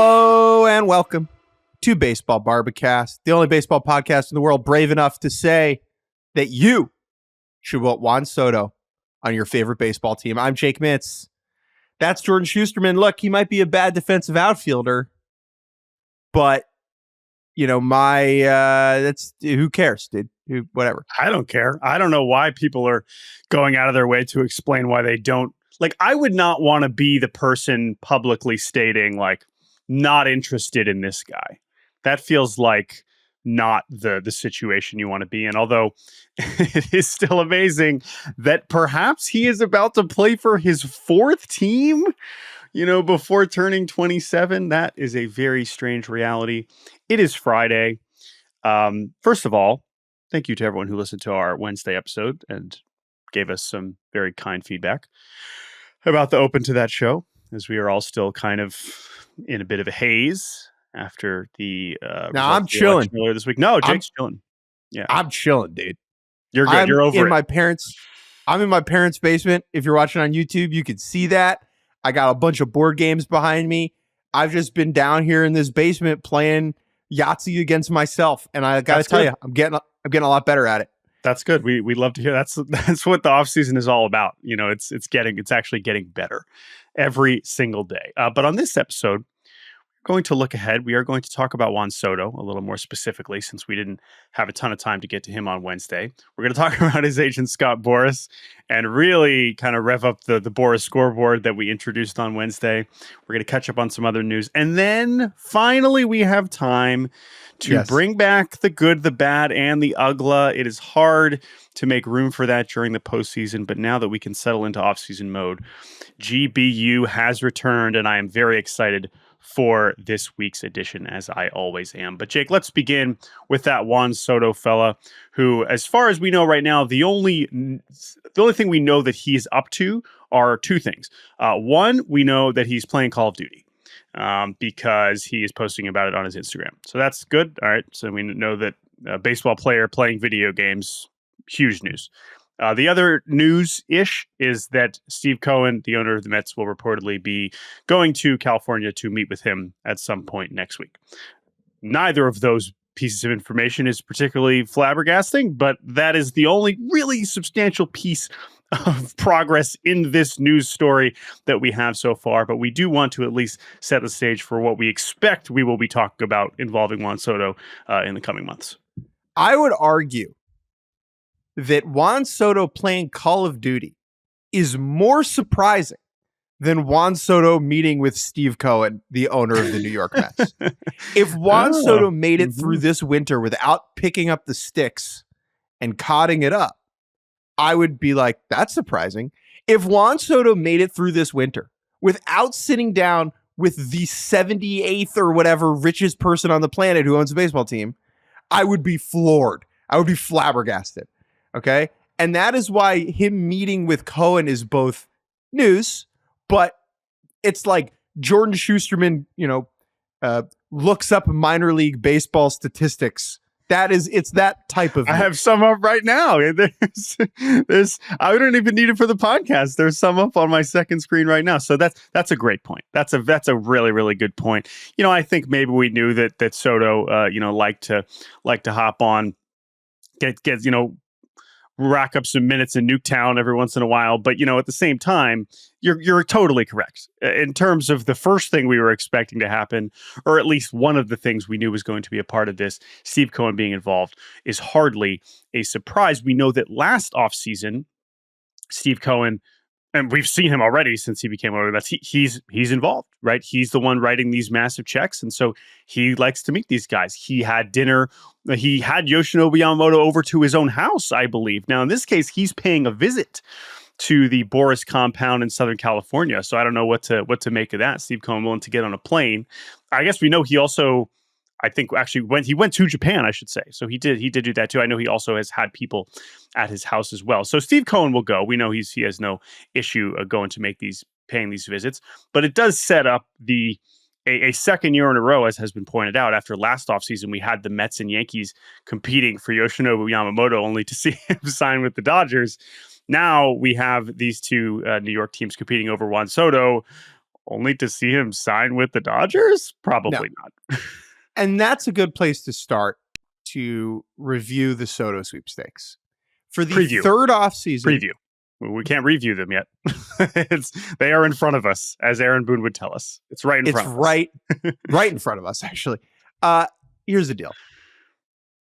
Hello and welcome to Baseball Barbacast, the only baseball podcast in the world brave enough to say that you should want Juan Soto on your favorite baseball team. I'm Jake Mintz. That's Jordan Shusterman. Look, he might be a bad defensive outfielder, but that's who cares, dude? Whatever. I don't care. I don't know why people are going out of their way to explain why they don't. Like, I would not want to be the person publicly stating, like, not interested in this guy. That feels like not the situation you want to be in. Although it is still amazing that perhaps he is about to play for his fourth team, before turning 27. That is a very strange reality. It is Friday. First of all, thank you to everyone who listened to our Wednesday episode and gave us some very kind feedback about the open to that show, as we are all still kind of in a bit of a haze after the I'm chilling earlier this week. No, Jake's chilling. Yeah, I'm chilling, dude. You're good. You're over it. I'm in my parents' basement. If you're watching on YouTube, you can see that. I got a bunch of board games behind me. I've just been down here in this basement playing Yahtzee against myself, and I got to tell you, I'm getting a lot better at it. That's good. We love to hear. That's what the offseason is all about. It's actually getting better every single day. But on this episode, we're going to look ahead. We are going to talk about Juan Soto a little more specifically, since we didn't have a ton of time to get to him on Wednesday. We're going to talk about his agent, Scott Boras, and really kind of rev up the Boras scoreboard that we introduced on Wednesday. We're going to catch up on some other news. And then finally, we have time to bring back the good, the bad, and the Uggla. It is hard to make room for that during the postseason, but now that we can settle into offseason mode, GBU has returned, and I am very excited for this week's edition, as I always am. But Jake, let's begin with that Juan Soto fella, who, as far as we know right now, the only thing we know that he's up to are two things. One, we know that he's playing Call of Duty, because he is posting about it on his Instagram. So that's good. All right. So we know that a baseball player playing video games, huge news. The other news-ish is that Steve Cohen, the owner of the Mets, will reportedly be going to California to meet with him at some point next week. Neither of those pieces of information is particularly flabbergasting, but that is the only really substantial piece of progress in this news story that we have so far. But we do want to at least set the stage for what we expect we will be talking about involving Juan Soto in the coming months. I would argue that Juan Soto playing Call of Duty is more surprising than Juan Soto meeting with Steve Cohen, the owner of the New York Mets. If Juan Soto made it through this winter without picking up the sticks and cotting it up, I would be like, that's surprising. If Juan Soto made it through this winter without sitting down with the 78th or whatever richest person on the planet who owns a baseball team, I would be floored. I would be flabbergasted. Okay. And that is why him meeting with Cohen is both news, but it's like Jordan Shusterman, looks up minor league baseball statistics. It's that type of news. I have some up right now. There's I don't even need it for the podcast. There's some up on my second screen right now. So that's a great point. That's a really, really good point. I think maybe we knew that Soto liked to hop on, get rack up some minutes in Nuketown every once in a while. But, at the same time, you're totally correct. In terms of the first thing we were expecting to happen, or at least one of the things we knew was going to be a part of this, Steve Cohen being involved, is hardly a surprise. We know that last offseason, Steve Cohen, and we've seen him already since he became owner of the Mets, he's involved, right? He's the one writing these massive checks. And so he likes to meet these guys. He had dinner. He had Yoshinobu Yamamoto over to his own house, I believe. Now, in this case, he's paying a visit to the Boras compound in Southern California. So I don't know what to make of that. Steve Cohen willing to get on a plane. I guess we know he also, I think, actually went to Japan, I should say. So he did do that too. I know he also has had people at his house as well. So Steve Cohen will go. We know he has no issue going to paying these visits, but it does set up a second year in a row, as has been pointed out. After last offseason, we had the Mets and Yankees competing for Yoshinobu Yamamoto, only to see him sign with the Dodgers. Now we have these two New York teams competing over Juan Soto, only to see him sign with the Dodgers? Probably not. And that's a good place to start to review the Soto sweepstakes. For the third offseason. Preview. We can't review them yet. They are in front of us, as Aaron Boone would tell us. It's right in front of us. It's right in front of us, actually. Here's the deal.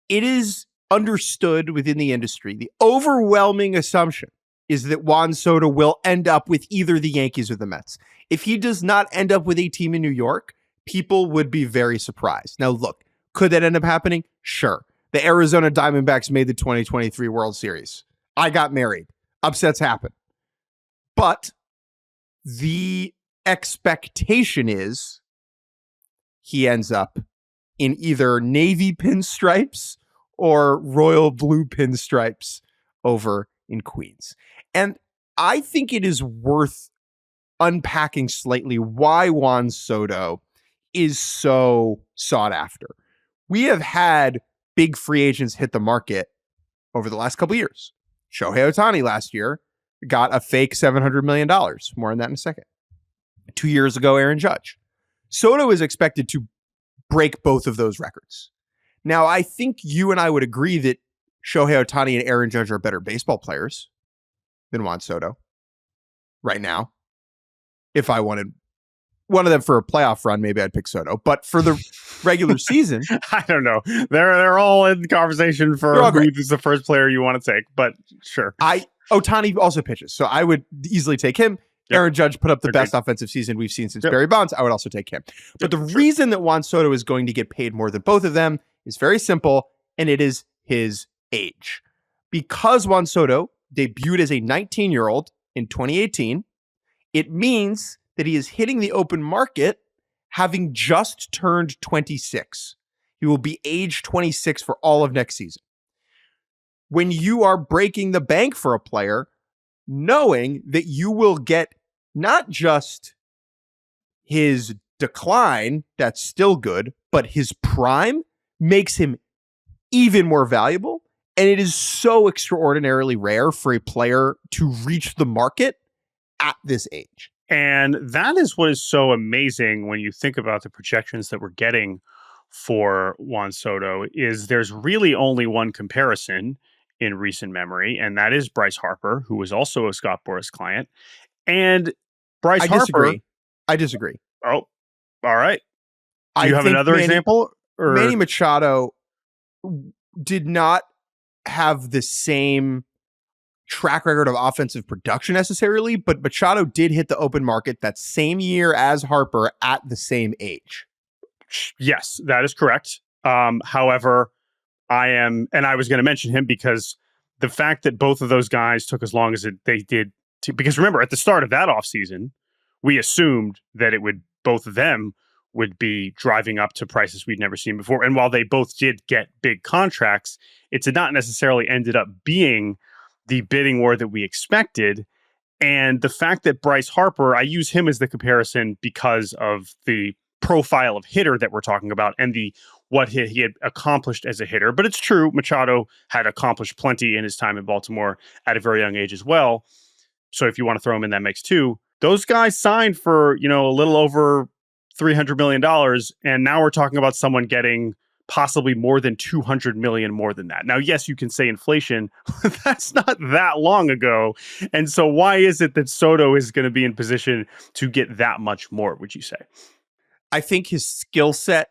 It is understood within the industry, the overwhelming assumption is that Juan Soto will end up with either the Yankees or the Mets. If he does not end up with a team in New York, people would be very surprised. Now, look, could that end up happening? Sure. The Arizona Diamondbacks made the 2023 World Series. I got married. Upsets happen. But the expectation is he ends up in either navy pinstripes or royal blue pinstripes over in Queens. And I think it is worth unpacking slightly why Juan Soto is so sought after. We have had big free agents hit the market over the last couple of years. Shohei Ohtani last year got a fake $700 million. More on that in a second. 2 years ago, Aaron Judge. Soto is expected to break both of those records. Now, I think you and I would agree that Shohei Ohtani and Aaron Judge are better baseball players than Juan Soto right now. If I wanted one of them for a playoff run, maybe I'd pick Soto. But for the regular season, I don't know. They're all in the conversation for who's the first player you want to take. But sure, Ohtani also pitches, so I would easily take him. Yep. Aaron Judge put up the best offensive season we've seen since Barry Bonds. I would also take him. But the reason that Juan Soto is going to get paid more than both of them is very simple, and it is his age. Because Juan Soto debuted as a 19-year-old in 2018, it means that he is hitting the open market having just turned 26. He will be age 26 for all of next season. When you are breaking the bank for a player, knowing that you will get not just his decline, that's still good, but his prime makes him even more valuable. And it is so extraordinarily rare for a player to reach the market at this age. And that is what is so amazing when you think about the projections that we're getting for Juan Soto is there's really only one comparison in recent memory, and that is Bryce Harper, who was also a Scott Boras client. And Bryce Harper... I disagree. Oh, all right. Do you have another example? Or? Manny Machado did not have the same track record of offensive production necessarily, but Machado did hit the open market that same year as Harper at the same age. Yes, that is correct. However, I was going to mention him because the fact that both of those guys took as long as they did, because remember, at the start of that offseason, we assumed that both of them would be driving up to prices we'd never seen before. And while they both did get big contracts, it did not necessarily ended up being the bidding war that we expected. And the fact that Bryce Harper, I use him as the comparison because of the profile of hitter that we're talking about and what he had accomplished as a hitter. But it's true, Machado had accomplished plenty in his time in Baltimore at a very young age as well. So if you want to throw him in that mix too, those guys signed for, a little over $300 million. And now we're talking about someone getting possibly more than $200 million more than that. Now, yes, you can say inflation, but that's not that long ago. And so why is it that Soto is going to be in position to get that much more, would you say? I think his skill set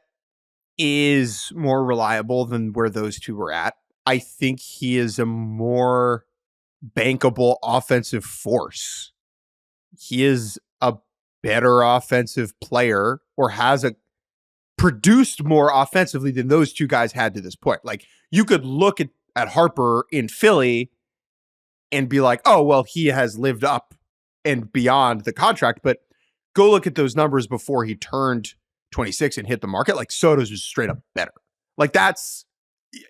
is more reliable than where those two were at. I think he is a more bankable offensive force. He is a better offensive player or has produced more offensively than those two guys had to this point. Like, you could look at Harper in Philly and be like, oh, well, he has lived up and beyond the contract, but go look at those numbers before he turned 26 and hit the market. Like, Soto's just straight up better. Like, that's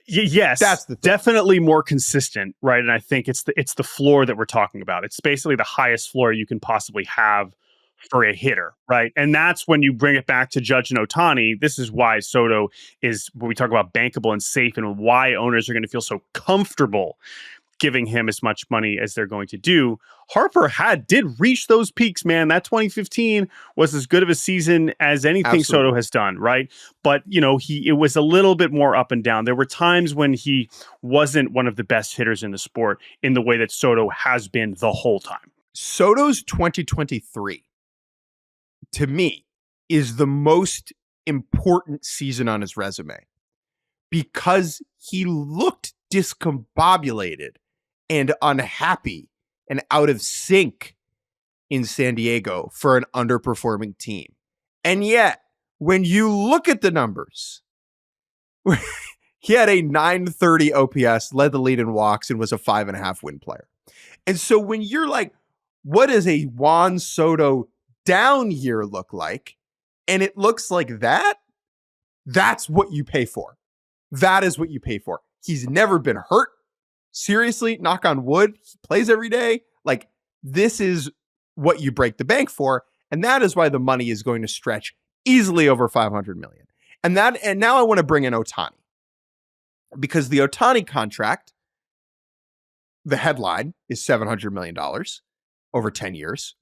that's the thing. Definitely more consistent, right? And I think it's the floor that we're talking about. It's basically the highest floor you can possibly have for a hitter, right? And that's when you bring it back to Judge and Ohtani. This is why Soto is, when we talk about bankable and safe, and why owners are going to feel so comfortable giving him as much money as they're going to do. Harper did reach those peaks, man. That 2015 was as good of a season as anything Absolutely. Soto has done, right? But, it was a little bit more up and down. There were times when he wasn't one of the best hitters in the sport in the way that Soto has been the whole time. Soto's 2023, to me, is the most important season on his resume because he looked discombobulated and unhappy and out of sync in San Diego for an underperforming team. And yet, when you look at the numbers, he had a 930 OPS, led the lead in walks, and was a 5.5 win player. And so when you're like, what does a Juan Soto down year look like? And it looks like that. That's what you pay for. That is what you pay for. He's never been hurt. Seriously, knock on wood, he plays every day. Like, this is what you break the bank for. And that is why the money is going to stretch easily over $500 million. And now I want to bring in Ohtani. Because the Ohtani contract, the headline is $700 million over 10 years.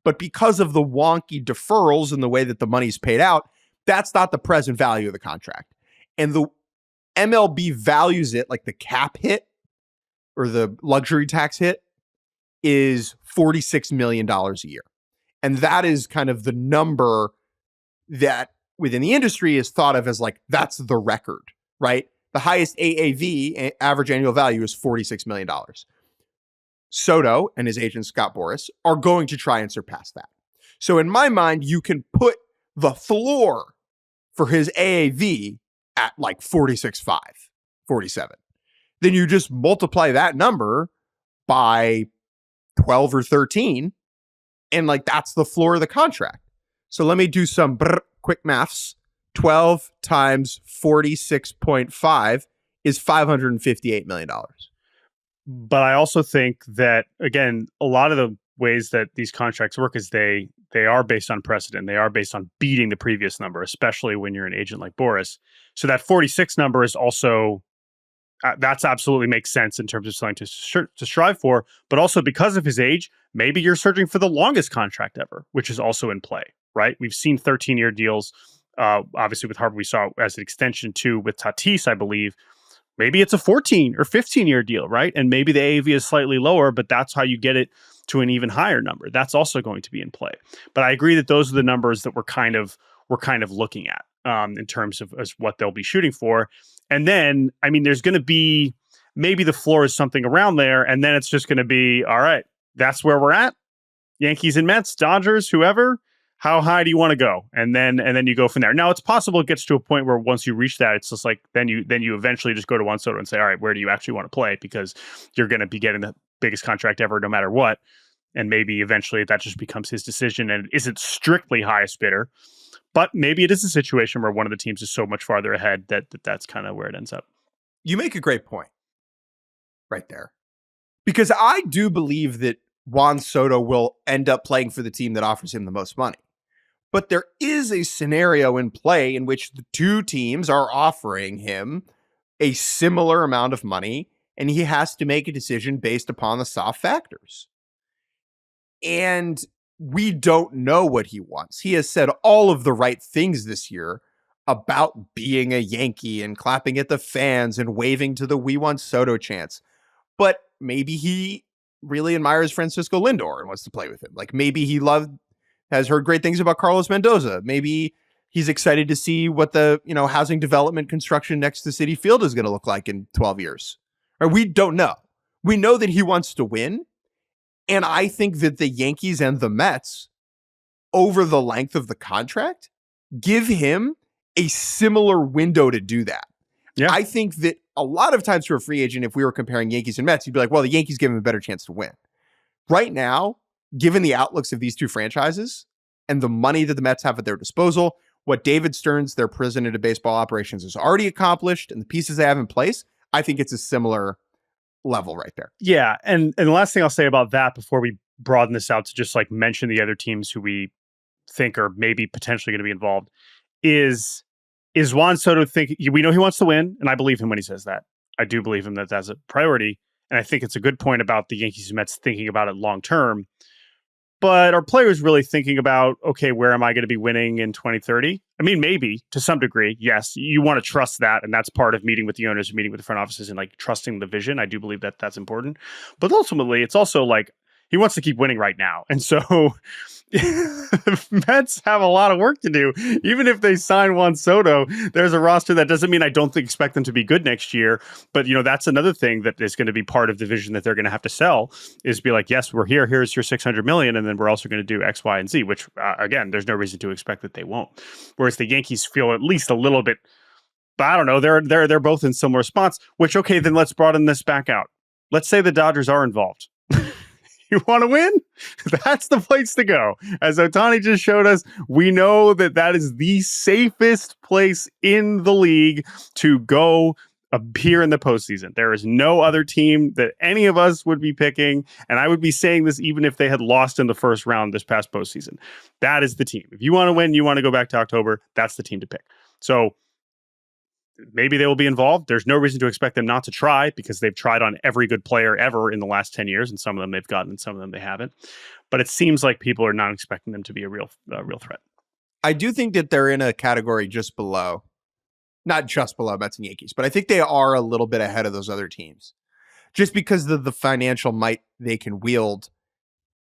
But because of the wonky deferrals and the way that the money's paid out, that's not the present value of the contract. And the MLB values it like the cap hit or the luxury tax hit is $46 million a year. And that is kind of the number that within the industry is thought of as like, that's the record, right? The highest AAV, average annual value, is $46 million. Soto and his agent, Scott Boras, are going to try and surpass that. So in my mind, you can put the floor for his AAV at like 46.5, 47. Then you just multiply that number by 12 or 13, and like that's the floor of the contract. So let me do some quick maths. 12 times 46.5 is $558 million. But I also think that, again, a lot of the ways that these contracts work is they are based on precedent. They are based on beating the previous number, especially when you're an agent like Boras. So that 46 number is also, that's absolutely makes sense in terms of something to strive for. But also because of his age, maybe you're searching for the longest contract ever, which is also in play, right? We've seen 13-year deals. Obviously, with Harper, we saw as an extension too with Tatis, I believe. Maybe it's a 14 or 15-year deal, right? And maybe the AAV is slightly lower, but that's how you get it to an even higher number. That's also going to be in play. But I agree that those are the numbers that we're kind of looking at in terms of as what they'll be shooting for. And then, I mean, there's going to be maybe the floor is something around there, and then it's just going to be, all right, that's where we're at. Yankees and Mets, Dodgers, whoever. How high do you want to go? And then you go from there. Now, it's possible it gets to a point where once you reach that, it's just like then you eventually just go to Juan Soto and say, all right, where do you actually want to play? Because you're going to be getting the biggest contract ever no matter what. And maybe eventually that just becomes his decision and it isn't strictly highest bidder. But maybe it is a situation where one of the teams is so much farther ahead that's kind of where it ends up. You make a great point right there. Because I do believe that Juan Soto will end up playing for the team that offers him the most money. But there is a scenario in play in which the two teams are offering him a similar amount of money, and he has to make a decision based upon the soft factors. And we don't know what he wants. He has said all of the right things this year about being a Yankee and clapping at the fans and waving to the "We Want Soto" chants. But maybe he really admires Francisco Lindor and wants to play with him. Like maybe he has heard great things about Carlos Mendoza. Maybe he's excited to see what the, housing development construction next to Citi Field is going to look like in 12 years. Or we don't know. We know that he wants to win. And I think that the Yankees and the Mets, over the length of the contract, give him a similar window to do that. Yeah. I think that a lot of times for a free agent, if we were comparing Yankees and Mets, you'd be like, well, the Yankees give him a better chance to win. Right now, given the outlooks of these two franchises and the money that the Mets have at their disposal, what David Stearns, their president of baseball operations, has already accomplished and the pieces they have in place, I think it's a similar level right there. Yeah. And the last thing I'll say about that before we broaden this out to just like mention the other teams who we think are maybe potentially going to be involved is Juan Soto we know he wants to win, and I believe him when he says that. I do believe him that that's a priority. And I think it's a good point about the Yankees and Mets thinking about it long term. But are players really thinking about, okay, where am I going to be winning in 2030? I mean, maybe to some degree, yes. You want to trust that. And that's part of meeting with the owners, meeting with the front offices, and like trusting the vision. I do believe that that's important. But ultimately, it's also like he wants to keep winning right now. And so the Mets have a lot of work to do. Even if they sign Juan Soto, there's a roster that doesn't mean I don't expect them to be good next year. But, that's another thing that is going to be part of the vision that they're going to have to sell is be like, yes, we're here. Here's your $600 million. And then we're also going to do X, Y, and Z, which, again, there's no reason to expect that they won't. Whereas the Yankees feel at least a little bit, but I don't know, they're both in similar spots, which, okay, then let's broaden this back out. Let's say the Dodgers are involved. You want to win? That's the place to go. As Ohtani just showed us, we know that is the safest place in the league to go appear in the postseason. There is no other team that any of us would be picking, and I would be saying this even if they had lost in the first round this past postseason. That is the team. If you want to win, you want to go back to October, that's the team to pick. So maybe they will be involved. There's no reason to expect them not to try because they've tried on every good player ever in the last 10 years, and some of them they've gotten and some of them they haven't. But it seems like people are not expecting them to be a real threat. I do think that they're in a category just below, not just below Mets and Yankees, but I think they are a little bit ahead of those other teams just because of the financial might they can wield,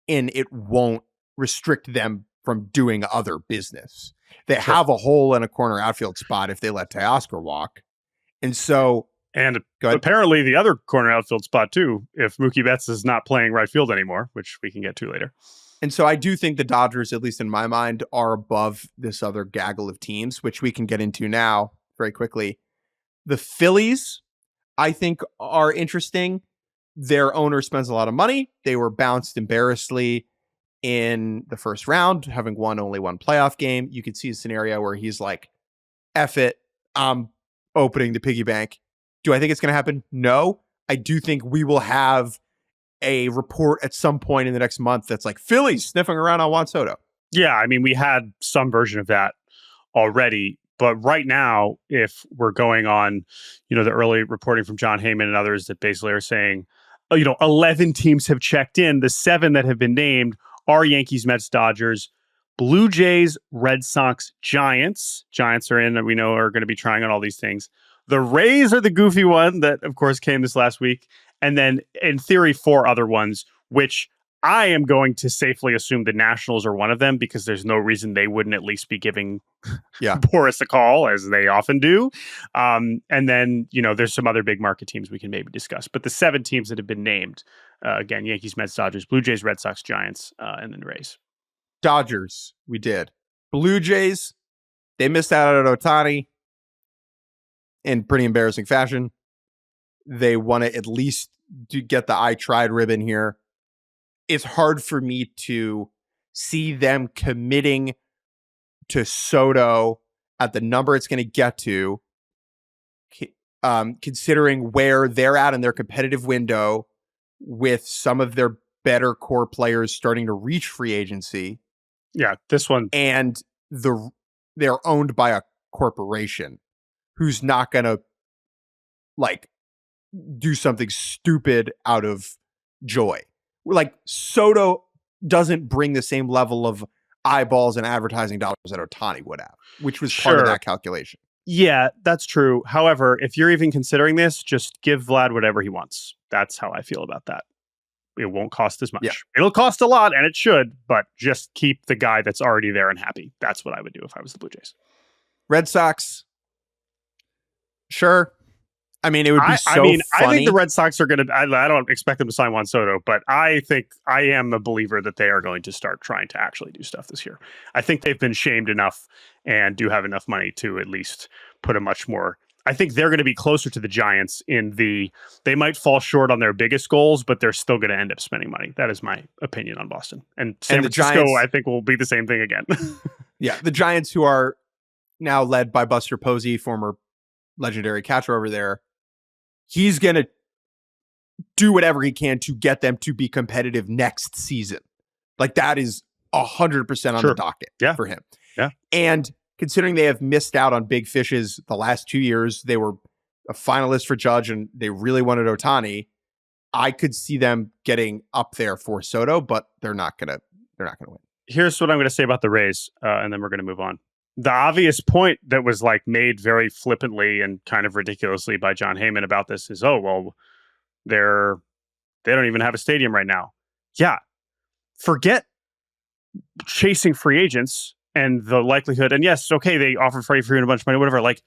and it won't restrict them from doing other business. They have a hole in a corner outfield spot if they let Teoscar walk. And so... And apparently the other corner outfield spot too, if Mookie Betts is not playing right field anymore, which we can get to later. And so I do think the Dodgers, at least in my mind, are above this other gaggle of teams, which we can get into now very quickly. The Phillies, I think, are interesting. Their owner spends a lot of money. They were bounced embarrassingly in the first round, having won only one playoff game. You could see a scenario where he's like, F it, I'm opening the piggy bank. Do I think it's going to happen? No. I do think we will have a report at some point in the next month that's like Phillies sniffing around on Juan Soto. Yeah, I mean, we had some version of that already. But right now, if we're going on, the early reporting from John Heyman and others that basically are saying, 11 teams have checked in. The 7 that have been named are Yankees, Mets, Dodgers, Blue Jays, Red Sox, Giants. Giants are in, and we know are going to be trying on all these things. The Rays are the goofy one that, of course, came this last week. And then, in theory, 4 other ones, which I am going to safely assume the Nationals are one of them because there's no reason they wouldn't at least be giving Boras a call, as they often do. And then, there's some other big market teams we can maybe discuss. But the 7 teams that have been named, again, Yankees, Mets, Dodgers, Blue Jays, Red Sox, Giants, and then Rays. Dodgers, we did. Blue Jays, they missed out on Ohtani in pretty embarrassing fashion. They want to at least get the I tried ribbon here. It's hard for me to see them committing to Soto at the number it's going to get to, considering where they're at in their competitive window with some of their better core players starting to reach free agency. Yeah, this one. And they're owned by a corporation who's not going to do something stupid out of joy. Like Soto doesn't bring the same level of eyeballs and advertising dollars that Ohtani would have, which was part of that calculation. Yeah, that's true. However, if you're even considering this, just give Vlad whatever he wants. That's how I feel about that. It won't cost as much. Yeah. It'll cost a lot, and it should, but just keep the guy that's already there and happy. That's what I would do if I was the Blue Jays. Red Sox, sure. I mean, it would be funny. I think the Red Sox are going to... I don't expect them to sign Juan Soto, but I think I am a believer that they are going to start trying to actually do stuff this year. I think they've been shamed enough and do have enough money to at least put a much more... I think they're going to be closer to the Giants in the... They might fall short on their biggest goals, but they're still going to end up spending money. That is my opinion on Boston. And San Francisco, Giants, I think, will be the same thing again. Yeah, the Giants, who are now led by Buster Posey, former legendary catcher over there, he's going to do whatever he can to get them to be competitive next season. Like, that is 100% on the docket for him. Yeah. And considering they have missed out on big fishes the last 2 years, they were a finalist for Judge and they really wanted Ohtani. I could see them getting up there for Soto, but they're not gonna win. Here's what I'm going to say about the Rays, and then we're going to move on. The obvious point that was like made very flippantly and kind of ridiculously by John Heyman about this is, oh well, they don't even have a stadium right now. Yeah, forget chasing free agents and the likelihood. And yes, okay, they offer Freddie Freeman a bunch of money, whatever. Like,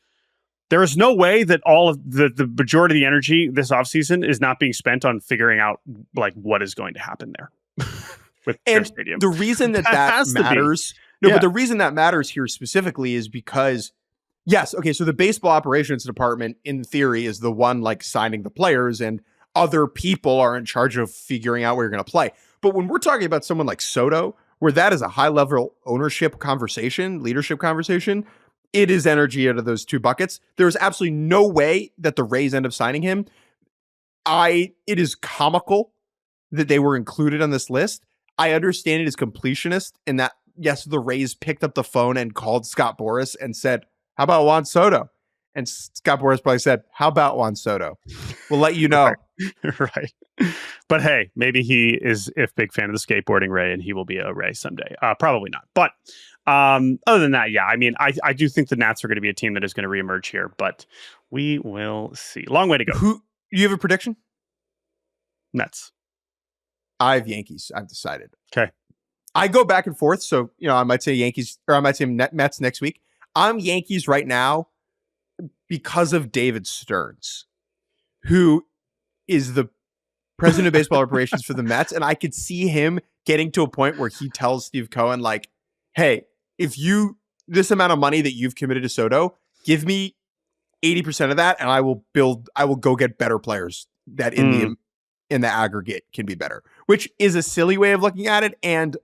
there is no way that all of the majority of the energy this offseason is not being spent on figuring out like what is going to happen there with their stadium. The reason that matters, but the reason that matters here specifically is because, yes, okay, so the baseball operations department, in theory, is the one like signing the players, and other people are in charge of figuring out where you're going to play. But when we're talking about someone like Soto, where that is a high level ownership conversation, leadership conversation, it is energy out of those two buckets. There is absolutely no way that the Rays end up signing him. It is comical that they were included on this list. I understand it is completionist in that, yes, the Rays picked up the phone and called Scott Boras and said, how about Juan Soto? And Scott Boras probably said, how about Juan Soto? We'll let you know. Right. But hey, maybe he is a big fan of the skateboarding Ray and he will be a Ray someday. Probably not. But other than that, yeah, I mean, I do think the Nats are going to be a team that is going to reemerge here, but we will see. Long way to go. You have a prediction? Nets. I have Yankees. I've decided. Okay. I go back and forth. So, I might say Yankees, or I might say Mets next week. I'm Yankees right now because of David Stearns, who is the president of baseball operations for the Mets. And I could see him getting to a point where he tells Steve Cohen, like, hey, if this amount of money that you've committed to Soto, give me 80% of that, and I will go get better players that in the aggregate can be better, which is a silly way of looking at it and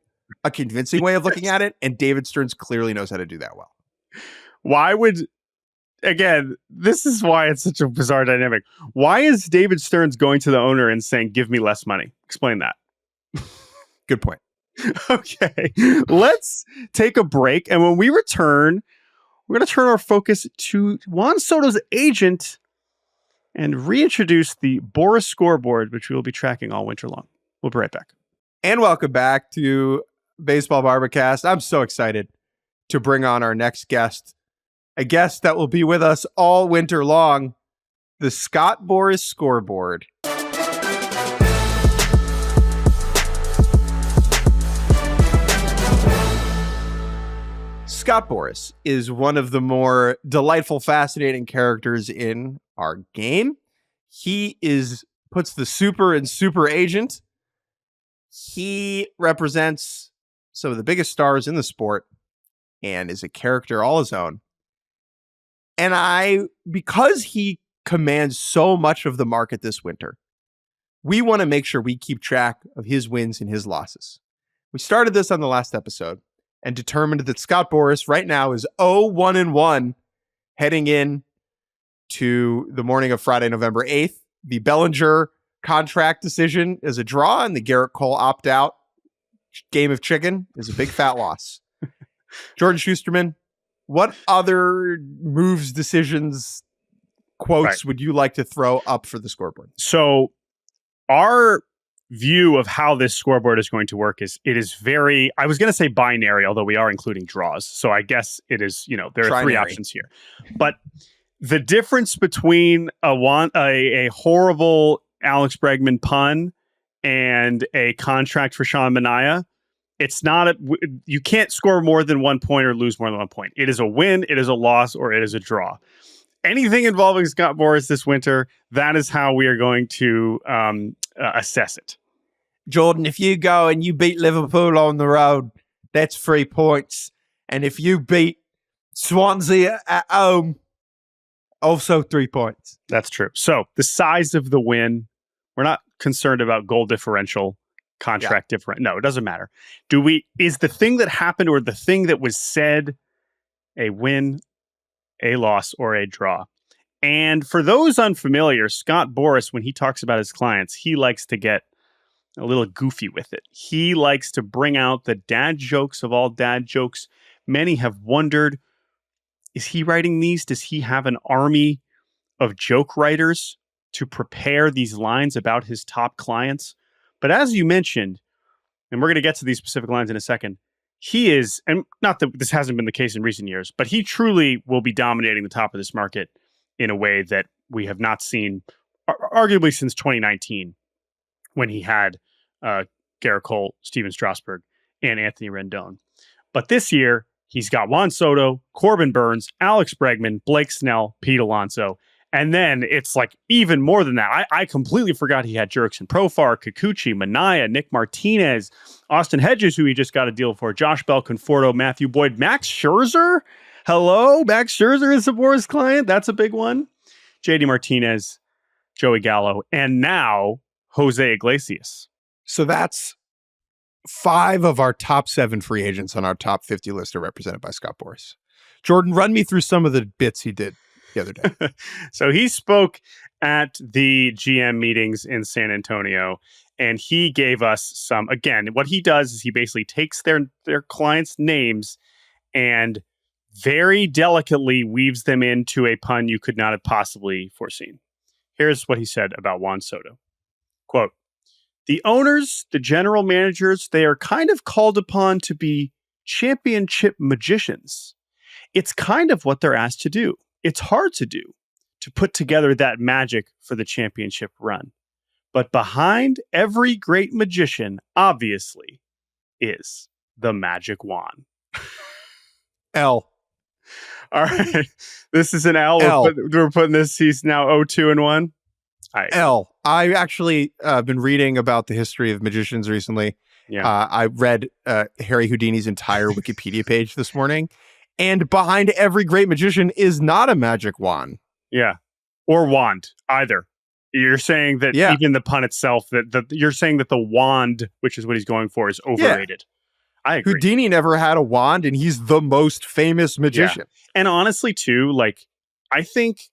a convincing way of looking at it. And David Stearns clearly knows how to do that well. This is why it's such a bizarre dynamic. Why is David Stearns going to the owner and saying, give me less money? Explain that. Good point. Okay, let's take a break. And when we return, we're going to turn our focus to Juan Soto's agent and reintroduce the Boras scoreboard, which we will be tracking all winter long. We'll be right back. And welcome back to Baseball Barbacast. I'm so excited to bring on our next guest, a guest that will be with us all winter long, the Scott Boras scoreboard. Scott Boras is one of the more delightful, fascinating characters in our game. He puts the super in super agent. He represents some of the biggest stars in the sport and is a character all his own. And because he commands so much of the market this winter, we want to make sure we keep track of his wins and his losses. We started this on the last episode and determined that Scott Boras right now is 0-1-1 heading in to the morning of Friday, November 8th. The Bellinger contract decision is a draw, and the Garrett Cole opt-out game of chicken is a big fat loss. Jordan Shusterman, what other moves, decisions, quotes would you like to throw up for the scoreboard? So our view of how this scoreboard is going to work is it is very, I was going to say binary, although we are including draws. So I guess it is, there are three options here. But the difference between a horrible Alex Bregman pun and a contract for Sean Manaea, it's not you can't score more than 1 point or lose more than 1 point. It is a win, it is a loss, or it is a draw. Anything involving Scott Boras this winter, that is how we are going to assess it. Jordan, if you go and you beat Liverpool on the road, that's 3 points. And if you beat Swansea at home, also 3 points. That's true. So the size of the win, we're not concerned about goal differential, contract different. No, it doesn't matter. Is the thing that happened or the thing that was said a win, a loss, or a draw? And for those unfamiliar, Scott Boras, when he talks about his clients, he likes to get a little goofy with it. He likes to bring out the dad jokes of all dad jokes. Many have wondered, is he writing these? Does he have an army of joke writers to prepare these lines about his top clients. But as you mentioned, and we're going to get to these specific lines in a second, he is, and not that this hasn't been the case in recent years, but he truly will be dominating the top of this market in a way that we have not seen, arguably since 2019, when he had Garrett Cole, Steven Strasburg, and Anthony Rendon. But this year, he's got Juan Soto, Corbin Burns, Alex Bregman, Blake Snell, Pete Alonso. And then it's like even more than that. I completely forgot he had Jurickson Profar, Kikuchi, Minaya, Nick Martinez, Austin Hedges, who he just got a deal for, Josh Bell, Conforto, Matthew Boyd, Max Scherzer. Hello, Max Scherzer is a Boras client. That's a big one. JD Martinez, Joey Gallo, and now Jose Iglesias. So that's 5 of our top 7 free agents on our top 50 list are represented by Scott Boras. Jordan, run me through some of the bits he did the other day. So he spoke at the GM meetings in San Antonio, and he gave us some, again, what he does is he basically takes their clients' names and very delicately weaves them into a pun you could not have possibly foreseen. Here's what he said about Juan Soto. Quote, "The owners, the general managers, they are kind of called upon to be championship magicians. It's kind of what they're asked to do. It's hard to do, to put together that magic for the championship run. But behind every great magician, obviously, is the magic wand." L. All right. This is an L. L. We're putting this, he's now 0-2-1. L. I actually been reading about the history of magicians recently. Yeah. I read Harry Houdini's entire Wikipedia page this morning. And behind every great magician is not a magic wand. Yeah. Or wand, either. You're saying that even the pun itself, that you're saying that the wand, which is what he's going for, is overrated. I agree. Houdini never had a wand, and he's the most famous magician. Yeah. And honestly, too, like, I think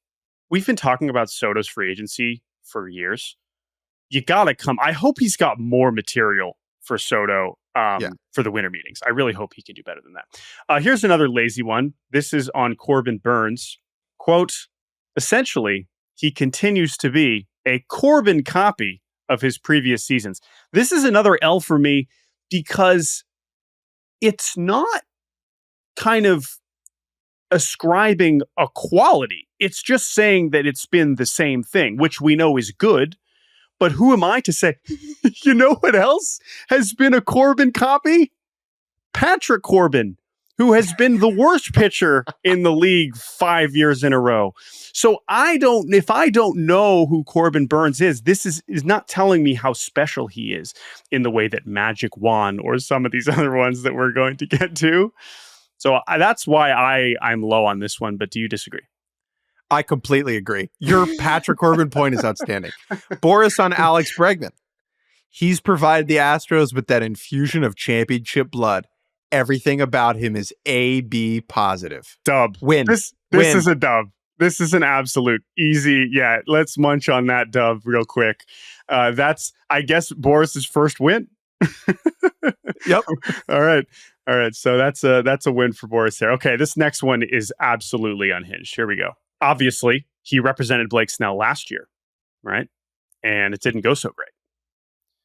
we've been talking about Soto's free agency for years. You gotta come. I hope he's got more material for Soto for the winter meetings. I really hope he can do better than that. Here's another lazy one. This is on Corbin Burns. Quote, "Essentially, he continues to be a Corbin copy of his previous seasons." This is another L for me because it's not kind of ascribing a quality. It's just saying that it's been the same thing, which we know is good. But who am I to say, you know what else has been a Corbin copy? Patrick Corbin, who has been the worst pitcher in the league 5 years in a row. So if I don't know who Corbin Burns is, this is not telling me how special he is in the way that Magic Wand or some of these other ones that we're going to get to. So that's why I'm low on this one. But do you disagree? I completely agree. Your Patrick Corbin point is outstanding. Boras on Alex Bregman. He's provided the Astros with that infusion of championship blood. Everything about him is A-B positive. Dub. Win. This Win. is a dub. This is an absolute easy. Yeah, let's munch on that dub real quick. That's, I guess, Boris's first win. Yep. All right. So that's a win for Boras there. Okay, this next one is absolutely unhinged. Here we go. Obviously, he represented Blake Snell last year, right? And it didn't go so great.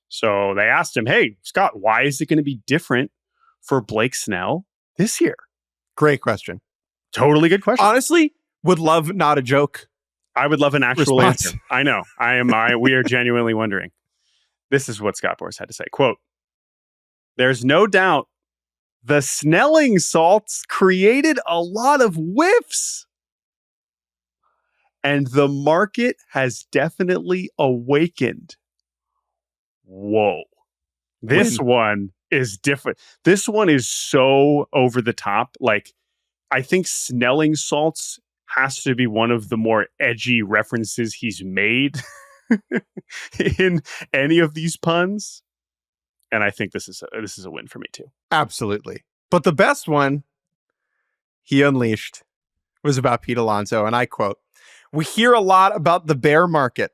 So they asked him, "Hey, Scott, why is it going to be different for Blake Snell this year?" Great question. Totally good question. Honestly, would love not a joke. I would love an actual response. answer. I know. We are genuinely wondering. This is what Scott Boras had to say. Quote, "There's no doubt the Snelling salts created a lot of whiffs. And the market has definitely awakened." Whoa. This one is different. This one is so over the top. Like, I think Snelling salts has to be one of the more edgy references he's made in any of these puns. And I think this is a win for me too. Absolutely. But the best one he unleashed was about Pete Alonso. And I quote, "We hear a lot about the bear market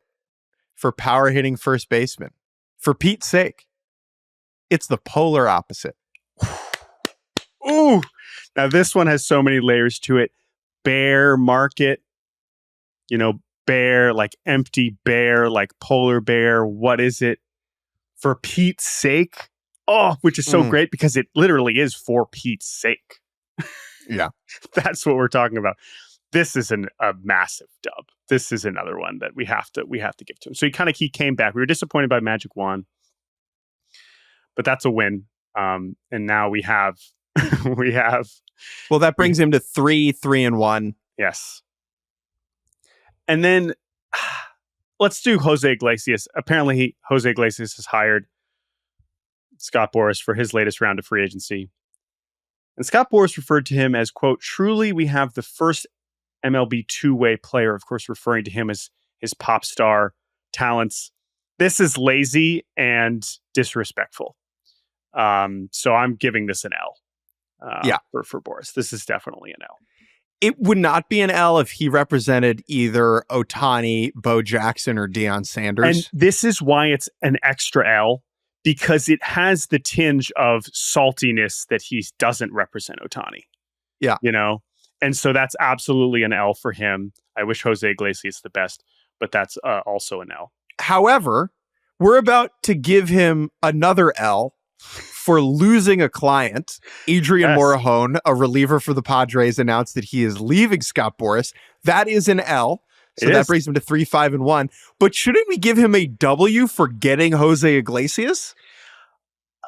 for power hitting first basemen. For Pete's sake, it's the polar opposite." Ooh. Now this one has so many layers to it. Bear market. You know, bear, like empty bear, like polar bear. What is it? For Pete's sake. Oh, which is so great because it literally is for Pete's sake. Yeah. That's what we're talking about. This is a massive dub. This is another one that we have to give to him. So he came back. We were disappointed by Magic Juan, but that's a win. And now we have Well, that brings him to 3-3-1. Yes. And then let's do Jose Iglesias. Apparently, Jose Iglesias has hired Scott Boras for his latest round of free agency. And Scott Boras referred to him as, quote, truly we have the first MLB two-way player, of course, referring to him as his pop star talents. This is lazy and disrespectful. So I'm giving this an L for Boras. This is definitely an L. It would not be an L if he represented either Ohtani, Bo Jackson, or Deion Sanders. And this is why it's an extra L, because it has the tinge of saltiness that he doesn't represent Ohtani. Yeah. And so that's absolutely an L for him. I wish Jose Iglesias the best, but that's also an L. However, we're about to give him another L for losing a client. Adrian Morejon, a reliever for the Padres, announced that he is leaving Scott Boras. That is an L. So that brings him to 3-5-1. But shouldn't we give him a W for getting Jose Iglesias?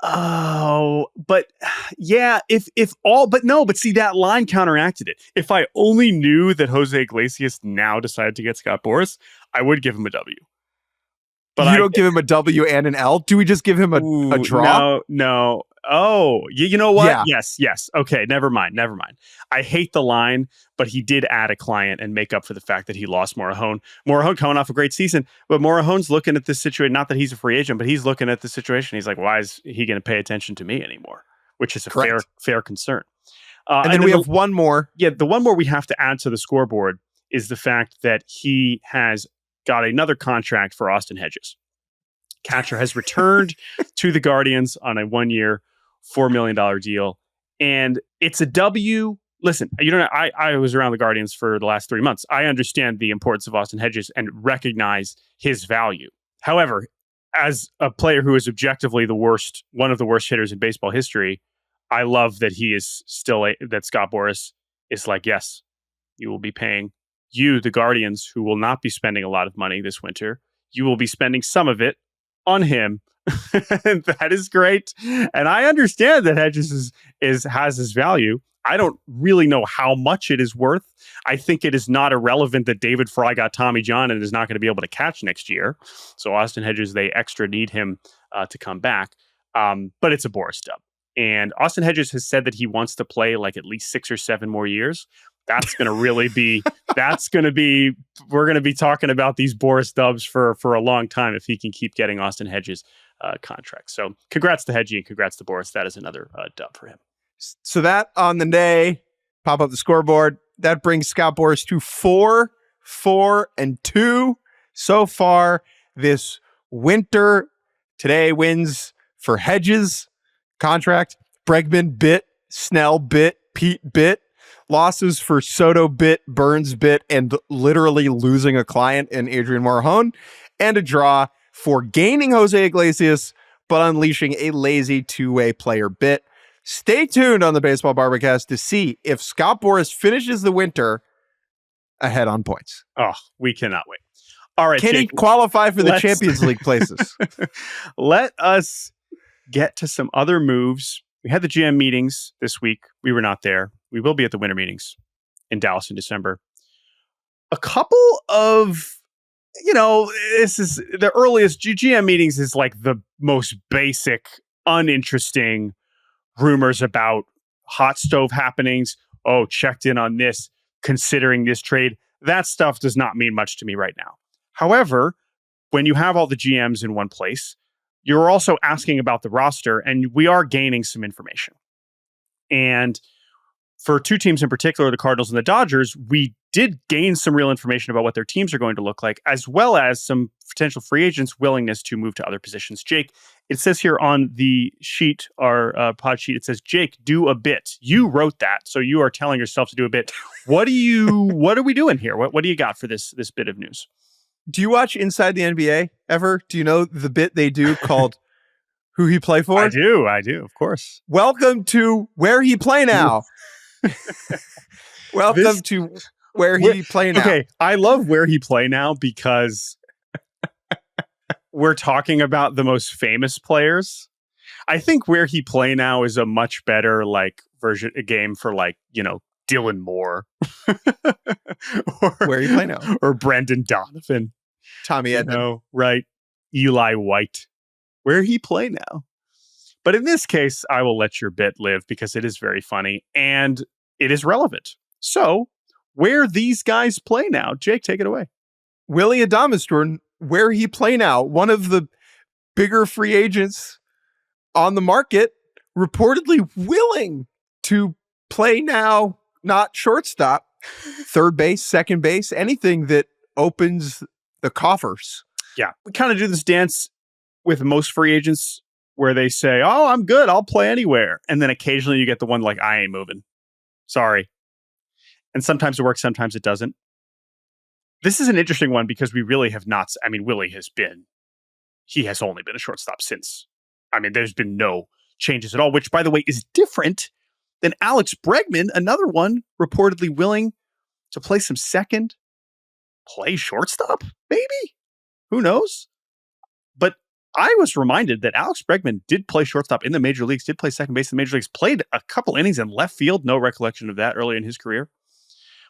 Oh, but yeah, but see, that line counteracted it. If I only knew that Jose Iglesias now decided to get Scott Boras, I would give him a W. But you don't give him a W and an L? Do we just give him a draw? No. Oh, you know what? Yeah. Yes. Okay, never mind. I hate the line, but he did add a client and make up for the fact that he lost Morejon. Morejon coming off a great season, but Morejon's looking at this situation, not that he's a free agent, but he's looking at the situation. He's like, why is he going to pay attention to me anymore? Which is a fair concern. And then we have one more. Yeah, the one more we have to add to the scoreboard is the fact that he has got another contract for Austin Hedges. Catcher has returned to the Guardians on a 1-year, $4 million deal. And it's a W. Listen, I was around the Guardians for the last 3 months. I understand the importance of Austin Hedges and recognize his value. However, as a player who is objectively one of the worst hitters in baseball history, I love that he is that Scott Boras is like, yes, you will be paying you, the Guardians, who will not be spending a lot of money this winter. You will be spending some of it on him. That is great. And I understand that Hedges has his value. I don't really know how much it is worth. I think it is not irrelevant that David Fry got Tommy John and is not going to be able to catch next year. So Austin Hedges, they extra need him to come back. But it's a Boras dub. And Austin Hedges has said that he wants to play like at least 6 or 7 more years. That's going to really be, we're going to be talking about these Boras dubs for a long time if he can keep getting Austin Hedges contracts. So congrats to Hedgie and congrats to Boras. That is another dub for him. So that on the day, pop up the scoreboard. That brings Scott Boras to 4-4-2 so far this winter. Today wins for Hedges contract. Bregman bit, Snell bit, Pete bit. Losses for Soto bit, Burns bit, and literally losing a client in Adrian Morejon, and a draw for gaining Jose Iglesias, but unleashing a lazy two-way player bit. Stay tuned on the Baseball Barbacast to see if Scott Boras finishes the winter ahead on points. Oh, we cannot wait. All right, can Jake, he qualify for the Champions League places? Let us get to some other moves. We had the GM meetings this week. We were not there. We will be at the winter meetings in Dallas in December. A couple of, this is the earliest GM meetings is like the most basic, uninteresting rumors about hot stove happenings. Oh, checked in on this, considering this trade. That stuff does not mean much to me right now. However, when you have all the GMs in one place, you're also asking about the roster, and we are gaining some information. And for two teams in particular, the Cardinals and the Dodgers, we did gain some real information about what their teams are going to look like, as well as some potential free agents' willingness to move to other positions. Jake, It says here on the sheet, our pod sheet, it says, Jake, do a bit. You wrote that, so you are telling yourself to do a bit. What are we doing here? What do you got for this bit of news? Do you watch Inside the NBA ever? Do you know the bit they do called Who He Play For? I do, of course. Welcome to Where He Play Now. Welcome to Where He Play Now. Okay, I love Where He Play Now because we're talking about the most famous players. I think Where He Play Now is a much better a game for Dylan Moore or Where He Play Now or Brendan Donovan, Tommy Edman, right? Eli White. Where He Play Now. But in this case, I will let your bit live because it is very funny and it is relevant. So, where these guys play now? Jake, take it away. Willy Adames, Jordan, where he play now? One of the bigger free agents on the market, reportedly willing to play now, not shortstop, third base, second base, anything that opens the coffers. Yeah, we kind of do this dance with most free agents where they say, oh, I'm good, I'll play anywhere. And then occasionally you get the one like, I ain't moving. Sorry. And sometimes it works, sometimes it doesn't. This is an interesting one because we really have not. I mean, Willie he has only been a shortstop since. I mean, there's been no changes at all, which, by the way, is different than Alex Bregman, another one reportedly willing to play some second, play shortstop, maybe? Who knows? But I was reminded that Alex Bregman did play shortstop in the major leagues, did play second base in the major leagues, played a couple innings in left field. No recollection of that early in his career.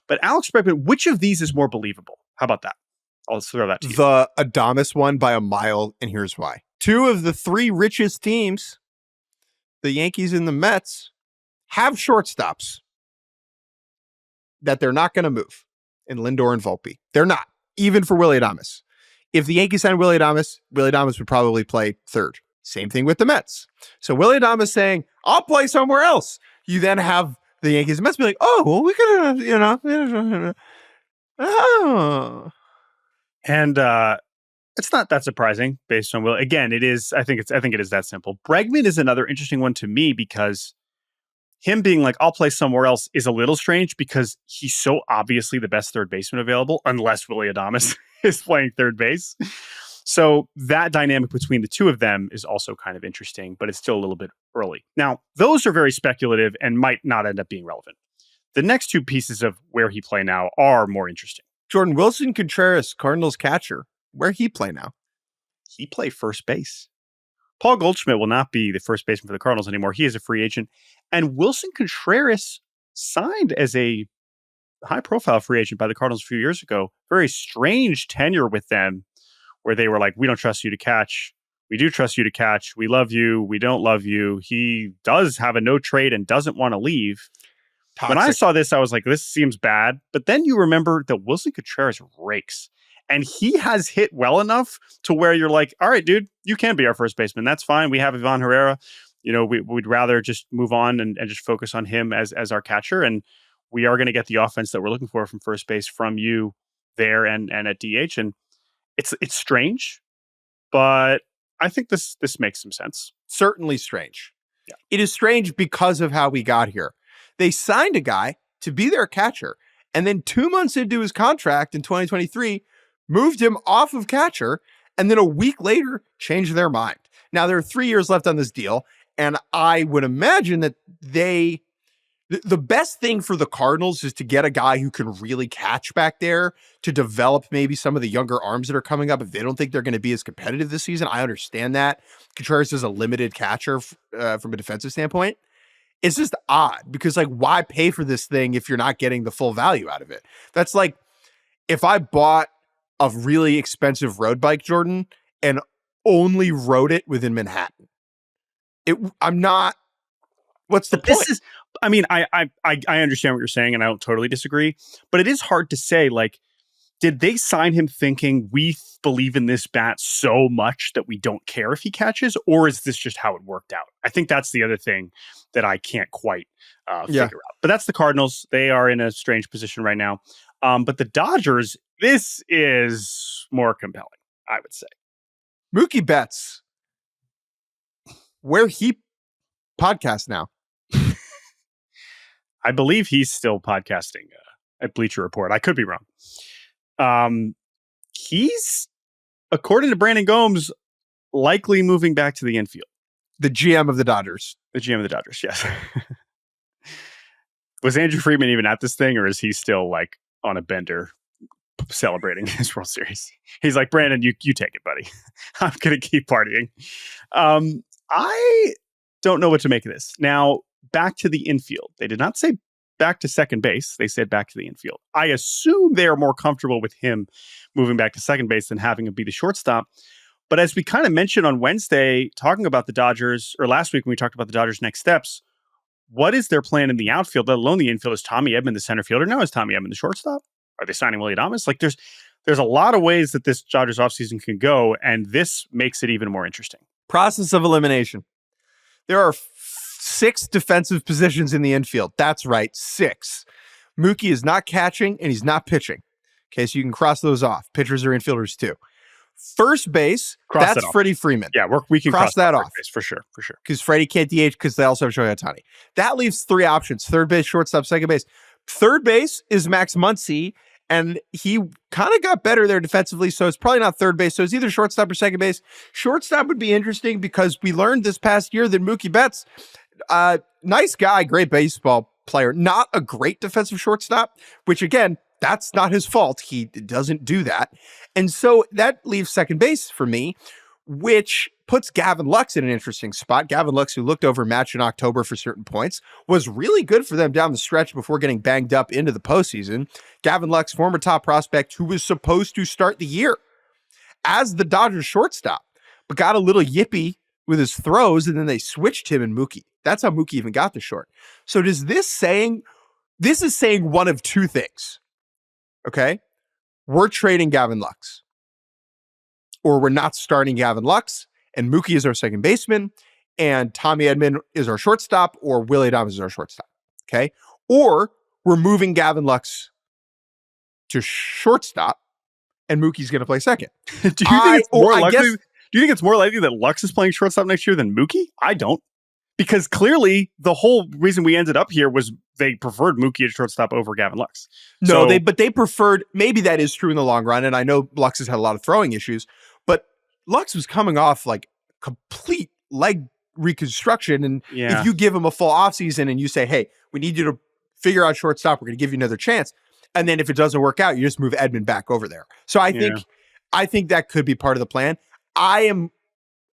But Alex Bregman, which of these is more believable? How about that? I'll throw that to you. The Adames one by a mile, and here's why. Two of the three richest teams, the Yankees and the Mets, have shortstops that they're not going to move in Lindor and Volpe. They're not, even for Willy Adames. If the Yankees signed Willy Adames would probably play third. Same thing with the Mets. So Willy Adames saying, I'll play somewhere else. You then have the Yankees and Mets be like, oh, well, we could, oh. And it's not that surprising based on Will. Again, it is. I think it is that simple. Bregman is another interesting one to me because him being like, I'll play somewhere else is a little strange because he's so obviously the best third baseman available, unless Willy Adames is playing third base. So that dynamic between the two of them is also kind of interesting, but it's still a little bit early. Now, those are very speculative and might not end up being relevant. The next two pieces of where he play now are more interesting. Jordan, Wilson Contreras, Cardinals catcher, where he play now? He play first base. Paul Goldschmidt will not be the first baseman for the Cardinals anymore. He is a free agent. And Wilson Contreras signed as a high-profile free agent by the Cardinals a few years ago. Very strange tenure with them where they were like, we don't trust you to catch. We do trust you to catch. We love you. We don't love you. He does have a no trade and doesn't want to leave. Toxic. When I saw this, I was like, this seems bad. But then you remember that Wilson Contreras rakes. And he has hit well enough to where you're like, all right, dude, you can be our first baseman. That's fine. We have Ivan Herrera. You know, we'd rather just move on and just focus on him as our catcher. And we are going to get the offense that we're looking for from first base from you there and at DH. And it's strange, but I think this makes some sense. Certainly strange. Yeah. It is strange because of how we got here. They signed a guy to be their catcher, and then 2 months into his contract in 2023, moved him off of catcher, and then a week later changed their mind. Now, there are 3 years left on this deal, and I would imagine that the best thing for the Cardinals is to get a guy who can really catch back there to develop maybe some of the younger arms that are coming up if they don't think they're going to be as competitive this season. I understand that. Contreras is a limited catcher from a defensive standpoint. It's just odd because, like, why pay for this thing if you're not getting the full value out of it? That's like if I bought a really expensive road bike, Jordan, and only rode it within Manhattan. I'm not. What's the point? I understand what you're saying, and I don't totally disagree. But it is hard to say, like, did they sign him thinking we believe in this bat so much that we don't care if he catches, or is this just how it worked out? I think that's the other thing that I can't quite figure out. But that's the Cardinals. They are in a strange position right now. But the Dodgers, this is more compelling, I would say. Mookie Betts where he podcasts now. I believe he's still podcasting at Bleacher Report. I could be wrong. He's, according to Brandon Gomes, likely moving back to the infield. The GM of the Dodgers. The GM of the Dodgers, yes. Was Andrew Friedman even at this thing, or is he still like on a bender celebrating his World Series? He's like, Brandon, you take it, buddy. I'm going to keep partying. I don't know what to make of this. Now, back to the infield. They did not say back to second base. They said back to the infield. I assume they are more comfortable with him moving back to second base than having him be the shortstop. But as we kind of mentioned on Wednesday, talking about the Dodgers, or last week when we talked about the Dodgers' next steps, what is their plan in the outfield, let alone the infield? Is Tommy Edman the center fielder now? Is Tommy Edman the shortstop? Are they signing Willie Adames? Like, there's a lot of ways that this Dodgers offseason can go, and this makes it even more interesting. Process of elimination. There are 6 defensive positions in the infield. That's right, 6. Mookie is not catching, and he's not pitching. Okay, so you can cross those off. Pitchers are infielders too. First base, that's Freddie Freeman. Yeah, we can cross that off. For sure. Because Freddie can't DH because they also have Shohei Ohtani. That leaves 3 options: third base, shortstop, second base. Third base is Max Muncy, and he kind of got better there defensively, so it's probably not third base. So it's either shortstop or second base. Shortstop would be interesting because we learned this past year that Mookie Betts, nice guy, great baseball player, not a great defensive shortstop, which again, that's not his fault. He doesn't do that. And so that leaves second base for me, which puts Gavin Lux in an interesting spot. Gavin Lux, who looked over a match in October for certain points, was really good for them down the stretch before getting banged up into the postseason. Gavin Lux, former top prospect, who was supposed to start the year as the Dodgers shortstop, but got a little yippy with his throws, and then they switched him and Mookie. That's how Mookie even got the short. So this is saying one of 2 things. Okay, we're trading Gavin Lux, or we're not starting Gavin Lux, and Mookie is our second baseman, and Tommy Edman is our shortstop, or Willie Adames is our shortstop. Okay, or we're moving Gavin Lux to shortstop, and Mookie's going to play second. Do you think it's more likely that Lux is playing shortstop next year than Mookie? I don't. Because clearly the whole reason we ended up here was they preferred Mookie at shortstop over Gavin Lux. But they preferred, maybe that is true in the long run, and I know Lux has had a lot of throwing issues, but Lux was coming off like complete leg reconstruction, and if you give him a full offseason and you say, hey, we need you to figure out shortstop, we're going to give you another chance, and then if it doesn't work out, you just move Edman back over there. So I think that could be part of the plan. I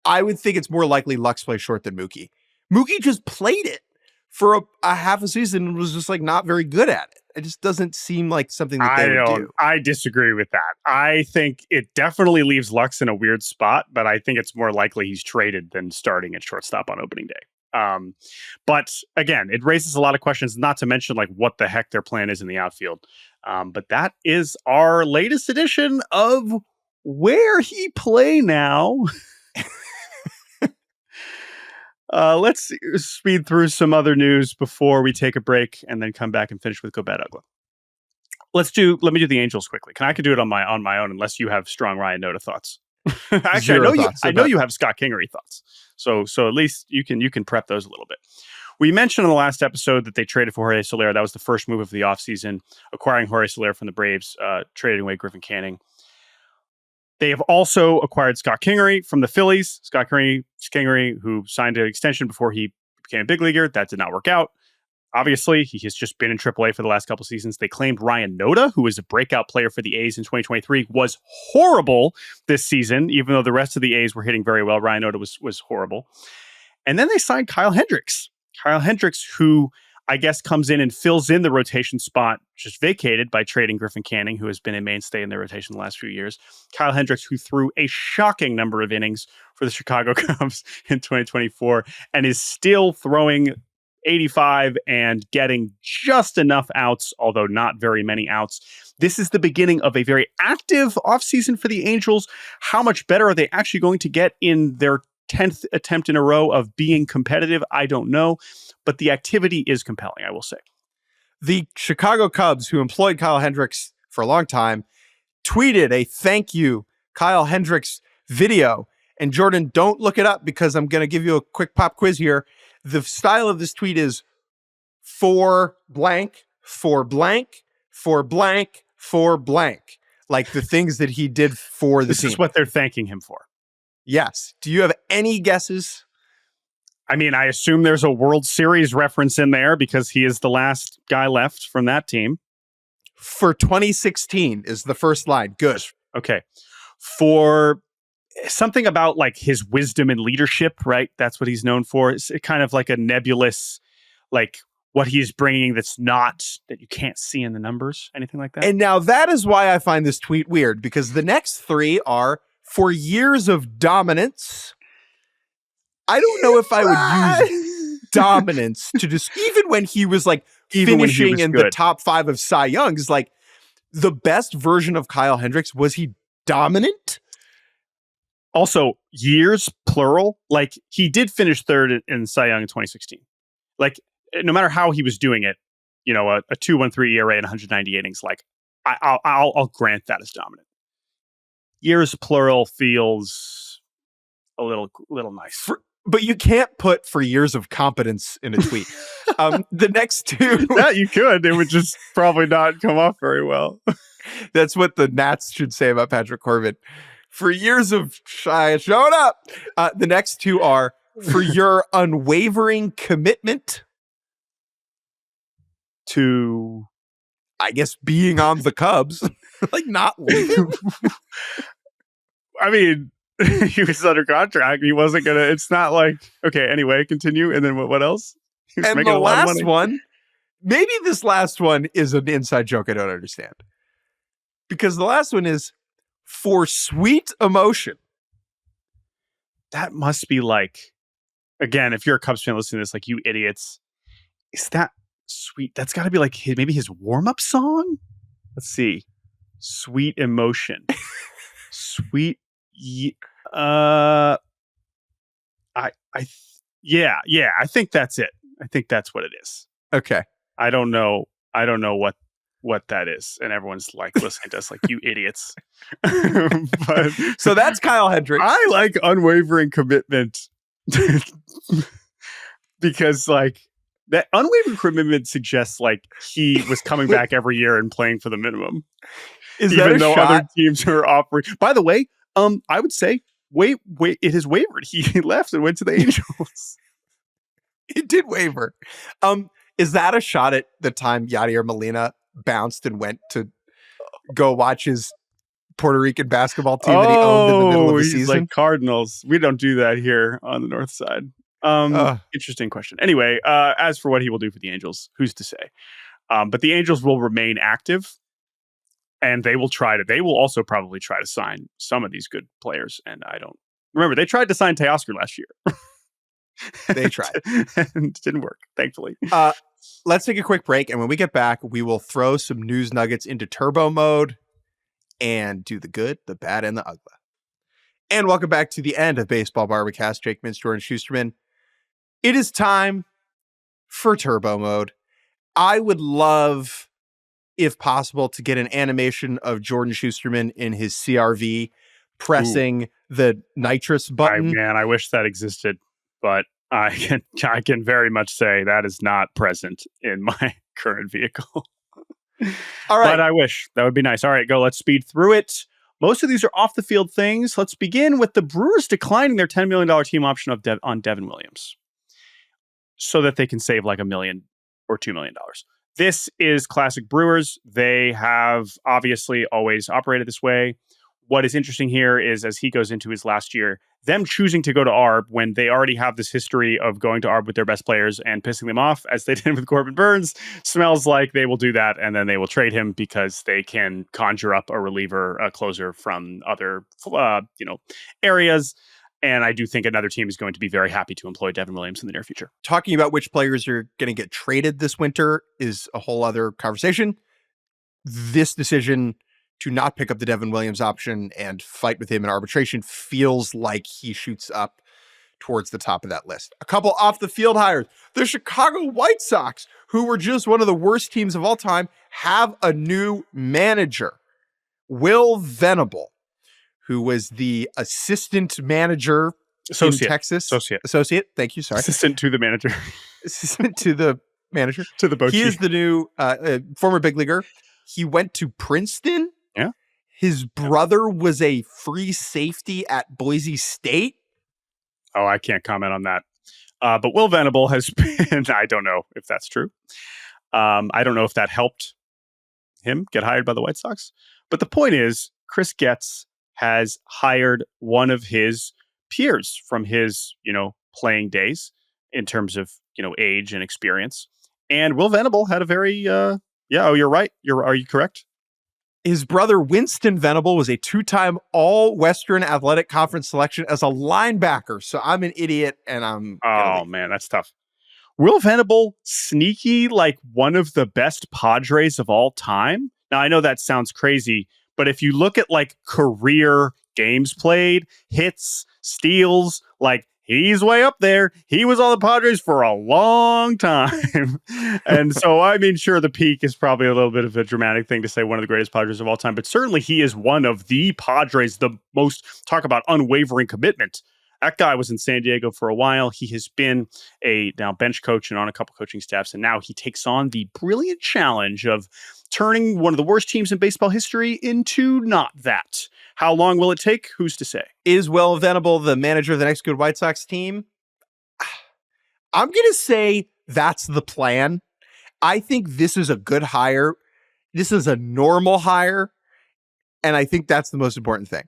would think it's more likely Lux plays short than Mookie. Mookie just played it for a half a season and was just like not very good at it. It just doesn't seem like something that they would do. I disagree with that. I think it definitely leaves Lux in a weird spot, but I think it's more likely he's traded than starting at shortstop on opening day. But again, it raises a lot of questions, not to mention like what the heck their plan is in the outfield. But that is our latest edition of Where He Play Now. Let's speed through some other news before we take a break and then come back and finish with Go Bad Uggla. Let me do the Angels quickly. I can do it on my own unless you have strong Ryan Noda thoughts. Actually, I know you have Scott Kingery thoughts. So at least you can prep those a little bit. We mentioned in the last episode that they traded for Jorge Soler. That was the first move of the offseason, acquiring Jorge Soler from the Braves, trading away Griffin Canning. They have also acquired Scott Kingery from the Phillies. Scott Kingery, who signed an extension before he became a big leaguer. That did not work out. Obviously, he has just been in AAA for the last couple seasons. They claimed Ryan Noda, who was a breakout player for the A's in 2023, was horrible this season, even though the rest of the A's were hitting very well. Ryan Noda was horrible. And then they signed Kyle Hendricks. Kyle Hendricks, who I guess comes in and fills in the rotation spot just vacated by trading Griffin Canning, who has been a mainstay in their rotation the last few years. Kyle Hendricks, who threw a shocking number of innings for the Chicago Cubs in 2024 and is still throwing 85 and getting just enough outs, although not very many outs. This is the beginning of a very active offseason for the Angels. How much better are they actually going to get in their 10th attempt in a row of being competitive? I don't know, but the activity is compelling, I will say. The Chicago Cubs, who employed Kyle Hendricks for a long time, tweeted a thank you Kyle Hendricks video, And Jordan, don't look it up because I'm going to give you a quick pop quiz here. The style of this tweet is for blank, for blank, for blank, for blank. Like the things that he did for the team. This is what they're thanking him for. Yes. Do you have any guesses? I mean, I assume there's a World Series reference in there because he is the last guy left from that team. For 2016 is the first line. Good. Okay. For something about like his wisdom and leadership, right? That's what he's known for. It's kind of like a nebulous, like what he's bringing that you can't see in the numbers, anything like that. And now that is why I find this tweet weird, because the next three are for years of dominance. I don't know if I would use dominance to just, even when he was like finishing in the top 5 of Cy Young's, like the best version of Kyle Hendricks, was he dominant? Also, years, plural. Like, he did finish third in Cy Young in 2016. Like, no matter how he was doing it, you know, a 2.13 ERA and 190 innings, like, I'll grant that as dominant. Years, plural, feels a little nice. But you can't put for years of competence in a tweet. The next two... That you could. It would just probably not come off very well. That's what the Nats should say about Patrick Corbin. For years of showing up. The next two are for your unwavering commitment to, I guess, being on the Cubs. Like, not leaving. I mean, he was under contract. He wasn't going to, it's not like, okay, anyway, continue. And then what else? And the last one, maybe this last one is an inside joke I don't understand. Because the last one is for sweet emotion. That must be like, again, if you're a Cubs fan listening to this, like, you idiots, is that sweet? That's got to be like maybe his warm-up song? Let's see. Sweet emotion. Sweet. I think that's it. I think that's what it is. Okay. I don't know what that is, and everyone's like listening to us like, you idiots. But so that's Kyle Hendricks. I like unwavering commitment because like that unwavering commitment suggests like he was coming back every year and playing for the minimum. Even though other teams are offering. By the way, I would say wait, it has wavered. He left and went to the Angels. It did waver. Is that a shot at the time Yadier Molina bounced and went to go watch his Puerto Rican basketball team that he owned in the middle of the season? Like Cardinals. We don't do that here on the north side. Interesting question. Anyway, as for what he will do for the Angels, who's to say? But the Angels will remain active, and they will also probably try to sign some of these good players. And remember, they tried to sign Teoscar last year. They tried. And it didn't work, thankfully. Let's take a quick break. And when we get back, we will throw some news nuggets into turbo mode and do the good, the bad, and the ugly. And welcome back to the end of Baseball Barbacast. Jake Mintz, Jordan Shusterman. It is time for turbo mode. I would love, if possible, to get an animation of Jordan Shusterman in his CRV pressing the nitrous button. I wish that existed. But I can very much say that is not present in my current vehicle. All right. But I wish. That would be nice. All right, go. Let's speed through it. Most of these are off the field things. Let's begin with the Brewers declining their $10 million team option on Devin Williams so that they can save like $1 million or $2 million. This is classic Brewers. They have obviously always operated this way. What is interesting here is as he goes into his last year, them choosing to go to ARB when they already have this history of going to ARB with their best players and pissing them off, as they did with Corbin Burns, smells like they will do that, and then they will trade him because they can conjure up a reliever, a closer from other areas. And I do think another team is going to be very happy to employ Devin Williams in the near future. Talking about which players are going to get traded this winter is a whole other conversation. This decision to not pick up the Devin Williams option and fight with him in arbitration feels like he shoots up towards the top of that list. A couple off the field hires. The Chicago White Sox, who were just one of the worst teams of all time, have a new manager, Will Venable, who was the assistant manager in Texas. Associate. Thank you. Sorry. Assistant to the manager. Assistant to the manager. To the Bochy. He is the new former big leaguer. He went to Princeton. Yeah. His brother was a free safety at Boise State. Oh, I can't comment on that. But Will Venable has been, I don't know if that's true. I don't know if that helped him get hired by the White Sox. But the point is, Chris Getz has hired one of his peers from his, playing days in terms of, age and experience. And Will Venable had a very, you're right. Are you correct? His brother, Winston Venable, was a two-time All-Western Athletic Conference selection as a linebacker. So I'm an idiot, and man, that's tough. Will Venable, sneaky, like one of the best Padres of all time? Now, I know that sounds crazy, but if you look at like career games played, hits, steals, like he's way up there. He was on the Padres for a long time. And so, I mean, sure, the peak is probably a little bit of a dramatic thing to say one of the greatest Padres of all time, but certainly he is one of the Padres, the most, talk about unwavering commitment. That guy was in San Diego for a while. He has been a now bench coach and on a couple coaching staffs, and now he takes on the brilliant challenge of turning one of the worst teams in baseball history into not that. How long will it take? Who's to say? Is Will Venable the manager of the next good White Sox team? I'm going to say that's the plan. I think this is a good hire. This is a normal hire. And I think that's the most important thing.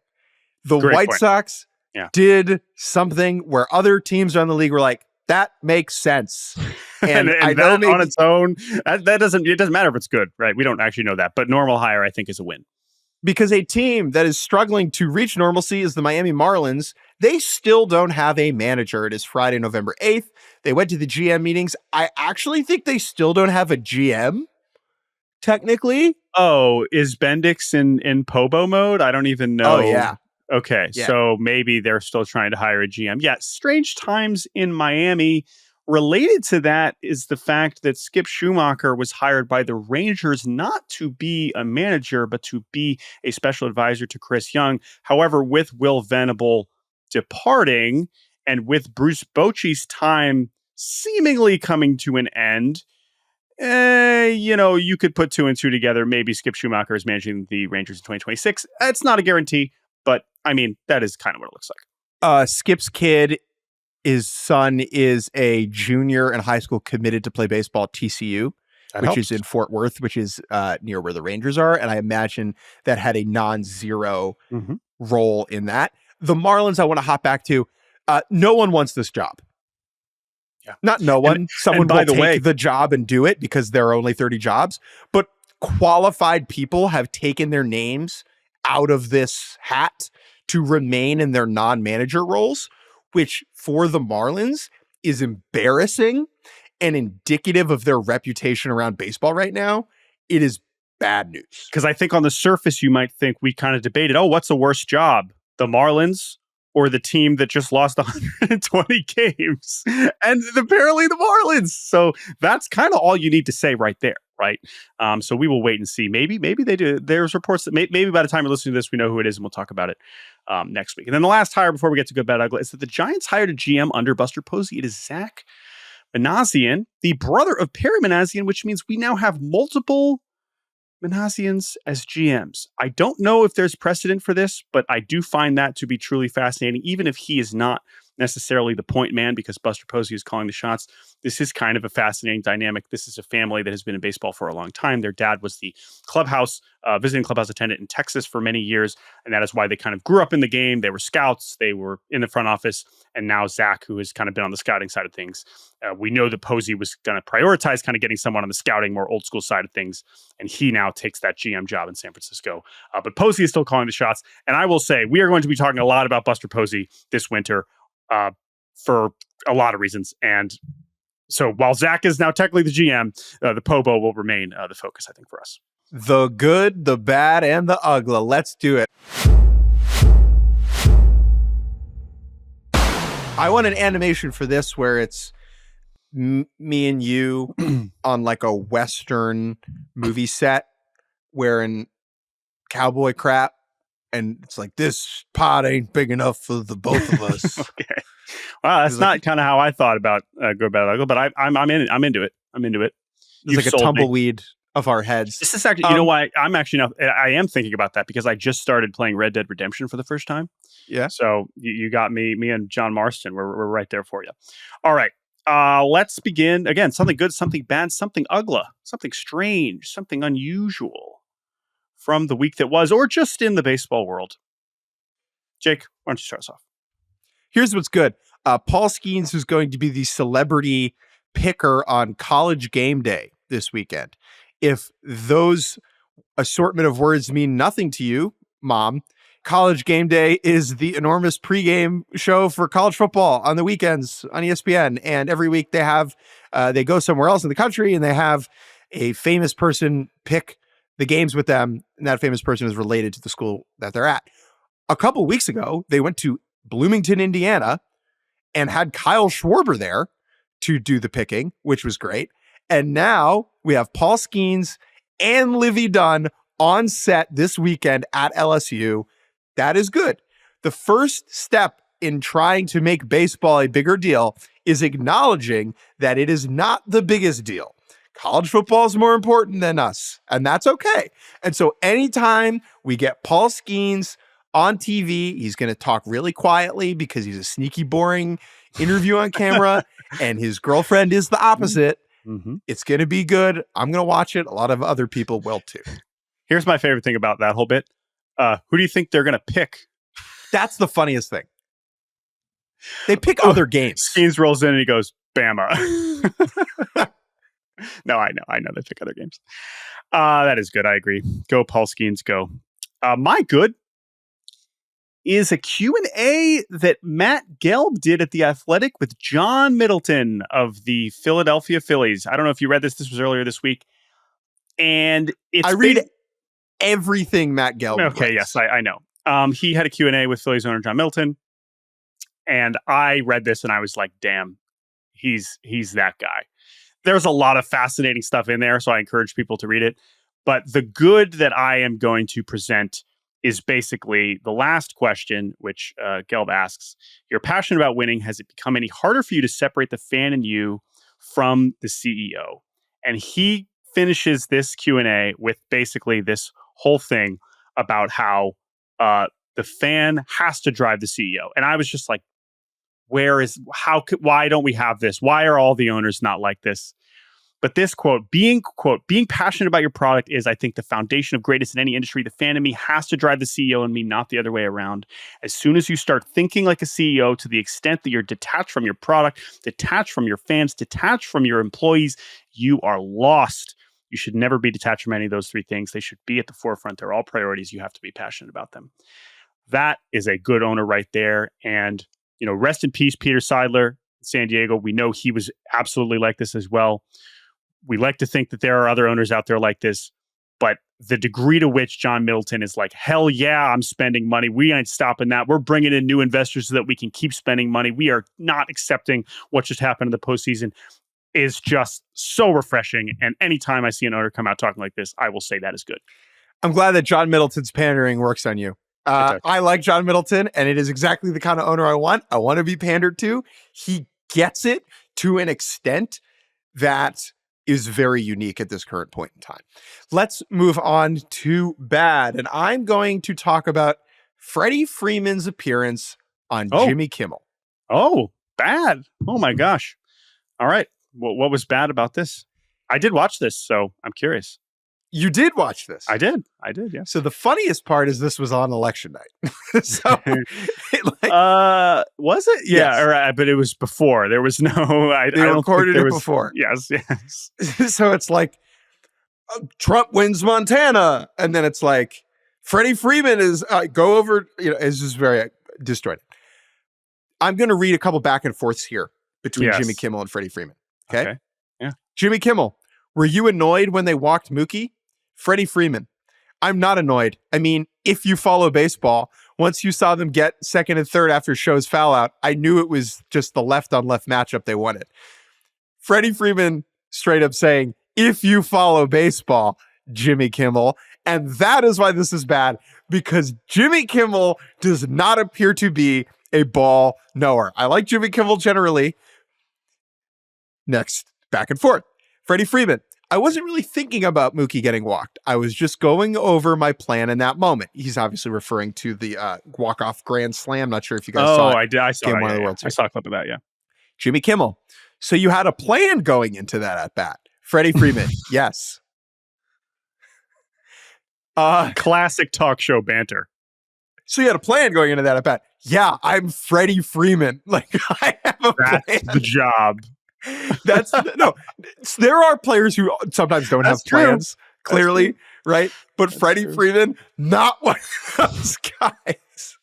The White Sox did something where other teams around the league were like, that makes sense. And I know on its own, it doesn't matter if it's good, right? We don't actually know that. But normal hire, I think, is a win. Because a team that is struggling to reach normalcy is the Miami Marlins. They still don't have a manager. It is Friday, November 8th. They went to the GM meetings. I actually think they still don't have a GM, technically. Oh, is Bendix in Pobo mode? I don't even know. Oh, yeah. Okay, so maybe they're still trying to hire a GM. Yeah, strange times in Miami. Related to that is the fact that Skip Schumacher was hired by the Rangers not to be a manager, but to be a special advisor to Chris Young. However, with Will Venable departing and with Bruce Bochy's time seemingly coming to an end, you could put two and two together. Maybe Skip Schumacher is managing the Rangers in 2026. It's not a guarantee, but I mean, that is kind of what it looks like. Skip's kid, his son is a junior in high school committed to play baseball at TCU, which is in Fort Worth, which is near where the Rangers are. And I imagine that had a non-zero role in that. The Marlins, I want to hop back to. No one wants this job. Yeah. Not no one. Someone will take the job and do it because there are only 30 jobs. But qualified people have taken their names out of this hat to remain in their non-manager roles, which for the Marlins is embarrassing and indicative of their reputation around baseball right now. It is bad news. Because I think on the surface, you might think we kind of debated, what's the worst job? The Marlins or the team that just lost 120 games? And apparently the Marlins. So that's kind of all you need to say right there, right? So we will wait and see. Maybe they do. There's reports that maybe by the time you're listening to this, we know who it is and we'll talk about it next week. And then the last hire before we get to Good, Bad, Ugly is that the Giants hired a GM under Buster Posey. It is Zach Manassian, the brother of Perry Manassian, which means we now have multiple Manassians as GMs. I don't know if there's precedent for this, but I do find that to be truly fascinating, even if he is not necessarily the point man because Buster Posey is calling the shots. This is kind of a fascinating dynamic. This is a family that has been in baseball for a long time. Their dad was the visiting clubhouse attendant in Texas for many years, and that is why they kind of grew up in the game. They were scouts. They were in the front office, and now Zach, who has kind of been on the scouting side of things, we know that Posey was going to prioritize kind of getting someone on the scouting, more old school side of things, and he now takes that GM job in San Francisco. But Posey is still calling the shots, and I will say we are going to be talking a lot about Buster Posey this winter for a lot of reasons. And so while Zach is now technically the GM, the Pobo will remain the focus, I think, for us. The good, the bad, and the ugly. Let's do it. I want an animation for this where it's me and you on like a Western movie set wearing cowboy crap And it's like, this pot ain't big enough for the both of us. Okay. Wow, that's not kind of how I thought about Good, Bad, Ugly, but I'm into it. I'm into it. It's like a tumbleweed of our heads. This is actually, you know why? I'm actually now, I am thinking about that because I just started playing Red Dead Redemption for the first time. Yeah. So you got me and John Marston. We're right there for you. All right. Let's begin. Again, something good, something bad, something ugly, something strange, something unusual from the week that was, or just in the baseball world. Jake, why don't you start us off? Here's what's good. Paul Skeens, who's going to be the celebrity picker on College Game Day this weekend. If those assortment of words mean nothing to you, Mom, College Game Day is the enormous pregame show for college football on the weekends on ESPN. And every week they go somewhere else in the country and they have a famous person pick the games with them. And that famous person is related to the school that they're at. A couple weeks ago, they went to Bloomington, Indiana, and had Kyle Schwarber there to do the picking, which was great. And now we have Paul Skeens and Livy Dunn on set this weekend at LSU. That is good. The first step in trying to make baseball a bigger deal is acknowledging that it is not the biggest deal. College football is more important than us, and that's okay. And so anytime we get Paul Skeens on TV, he's going to talk really quietly because he's a sneaky, boring interview on camera, and his girlfriend is the opposite. Mm-hmm. It's going to be good. I'm going to watch it. A lot of other people will too. Here's my favorite thing about that whole bit. Who do you think they're going to pick? That's the funniest thing. They pick other games. Skeens rolls in and he goes, Bama. No, I know. They pick other games. That is good. I agree. Go, Paul Skeens, go. My good is a Q&A that Matt Gelb did at The Athletic with John Middleton of the Philadelphia Phillies. I don't know if you read this. This was earlier this week. And it's... I read everything Matt Gelb Okay, writes. yes, I know. He had a Q&A with Phillies owner John Middleton. And I read this and I was like, damn, he's that guy. There's a lot of fascinating stuff in there, so I encourage people to read it. But the good that I am going to present is basically the last question, which Gelb asks, you're passionate about winning. Has it become any harder for you to separate the fan and you from the CEO? And he finishes this Q&A with basically this whole thing about how the fan has to drive the CEO. And I was just like, why don't we have this? Why are all the owners not like this? But this quote, being passionate about your product is, I think, the foundation of greatness in any industry. The fan in me has to drive the CEO and me, not the other way around. As soon as you start thinking like a CEO to the extent that you're detached from your product, detached from your fans, detached from your employees, you are lost. You should never be detached from any of those three things. They should be at the forefront. They're all priorities. You have to be passionate about them. That is a good owner right there. And, rest in peace, Peter Seidler, San Diego. We know he was absolutely like this as well. We like to think that there are other owners out there like this, but the degree to which John Middleton is like, hell yeah, I'm spending money. We ain't stopping that. We're bringing in new investors so that we can keep spending money. We are not accepting what just happened in the postseason, is just so refreshing. And anytime I see an owner come out talking like this, I will say that is good. I'm glad that John Middleton's pandering works on you. I like John Middleton, and it is exactly the kind of owner I want. I want to be pandered to. He gets it to an extent that is very unique at this current point in time. Let's move on to bad. And I'm going to talk about Freddie Freeman's appearance on Jimmy Kimmel. Oh, bad. Oh my gosh. All right. What was bad about this? I did watch this, so I'm curious. You did watch this? I did, yeah. So the funniest part is this was on election night. Was it? Yeah, yes. Right, but it was before. There was no... They recorded it before. Yes. So it's like, Trump wins Montana. And then it's like, Freddie Freeman is, go over, it's just very disjointed. I'm going to read a couple back and forths here between Jimmy Kimmel and Freddie Freeman. Okay? Yeah. Jimmy Kimmel, were you annoyed when they walked Mookie? Freddie Freeman, I'm not annoyed. I mean, if you follow baseball, once you saw them get second and third after Show's foul out, I knew it was just the left-on-left matchup they wanted. Freddie Freeman straight up saying, if you follow baseball, Jimmy Kimmel. And that is why this is bad, because Jimmy Kimmel does not appear to be a ball knower. I like Jimmy Kimmel generally. Next, back and forth. Freddie Freeman. I wasn't really thinking about Mookie getting walked. I was just going over my plan in that moment. He's obviously referring to the walk-off grand slam. Not sure if you guys saw it. I did. I saw Game it. one of the Yeah, World I Series. saw a clip of that, yeah. Jimmy Kimmel. So you had a plan going into that at bat. Freddie Freeman. Yes. Classic talk show banter. So you had a plan going into that at bat. Yeah, I'm Freddie Freeman. Like, I have a That's plan. the job. No. There are players who sometimes don't have That's true. plans, clearly, right? But Freddie Freeman, not one of those guys.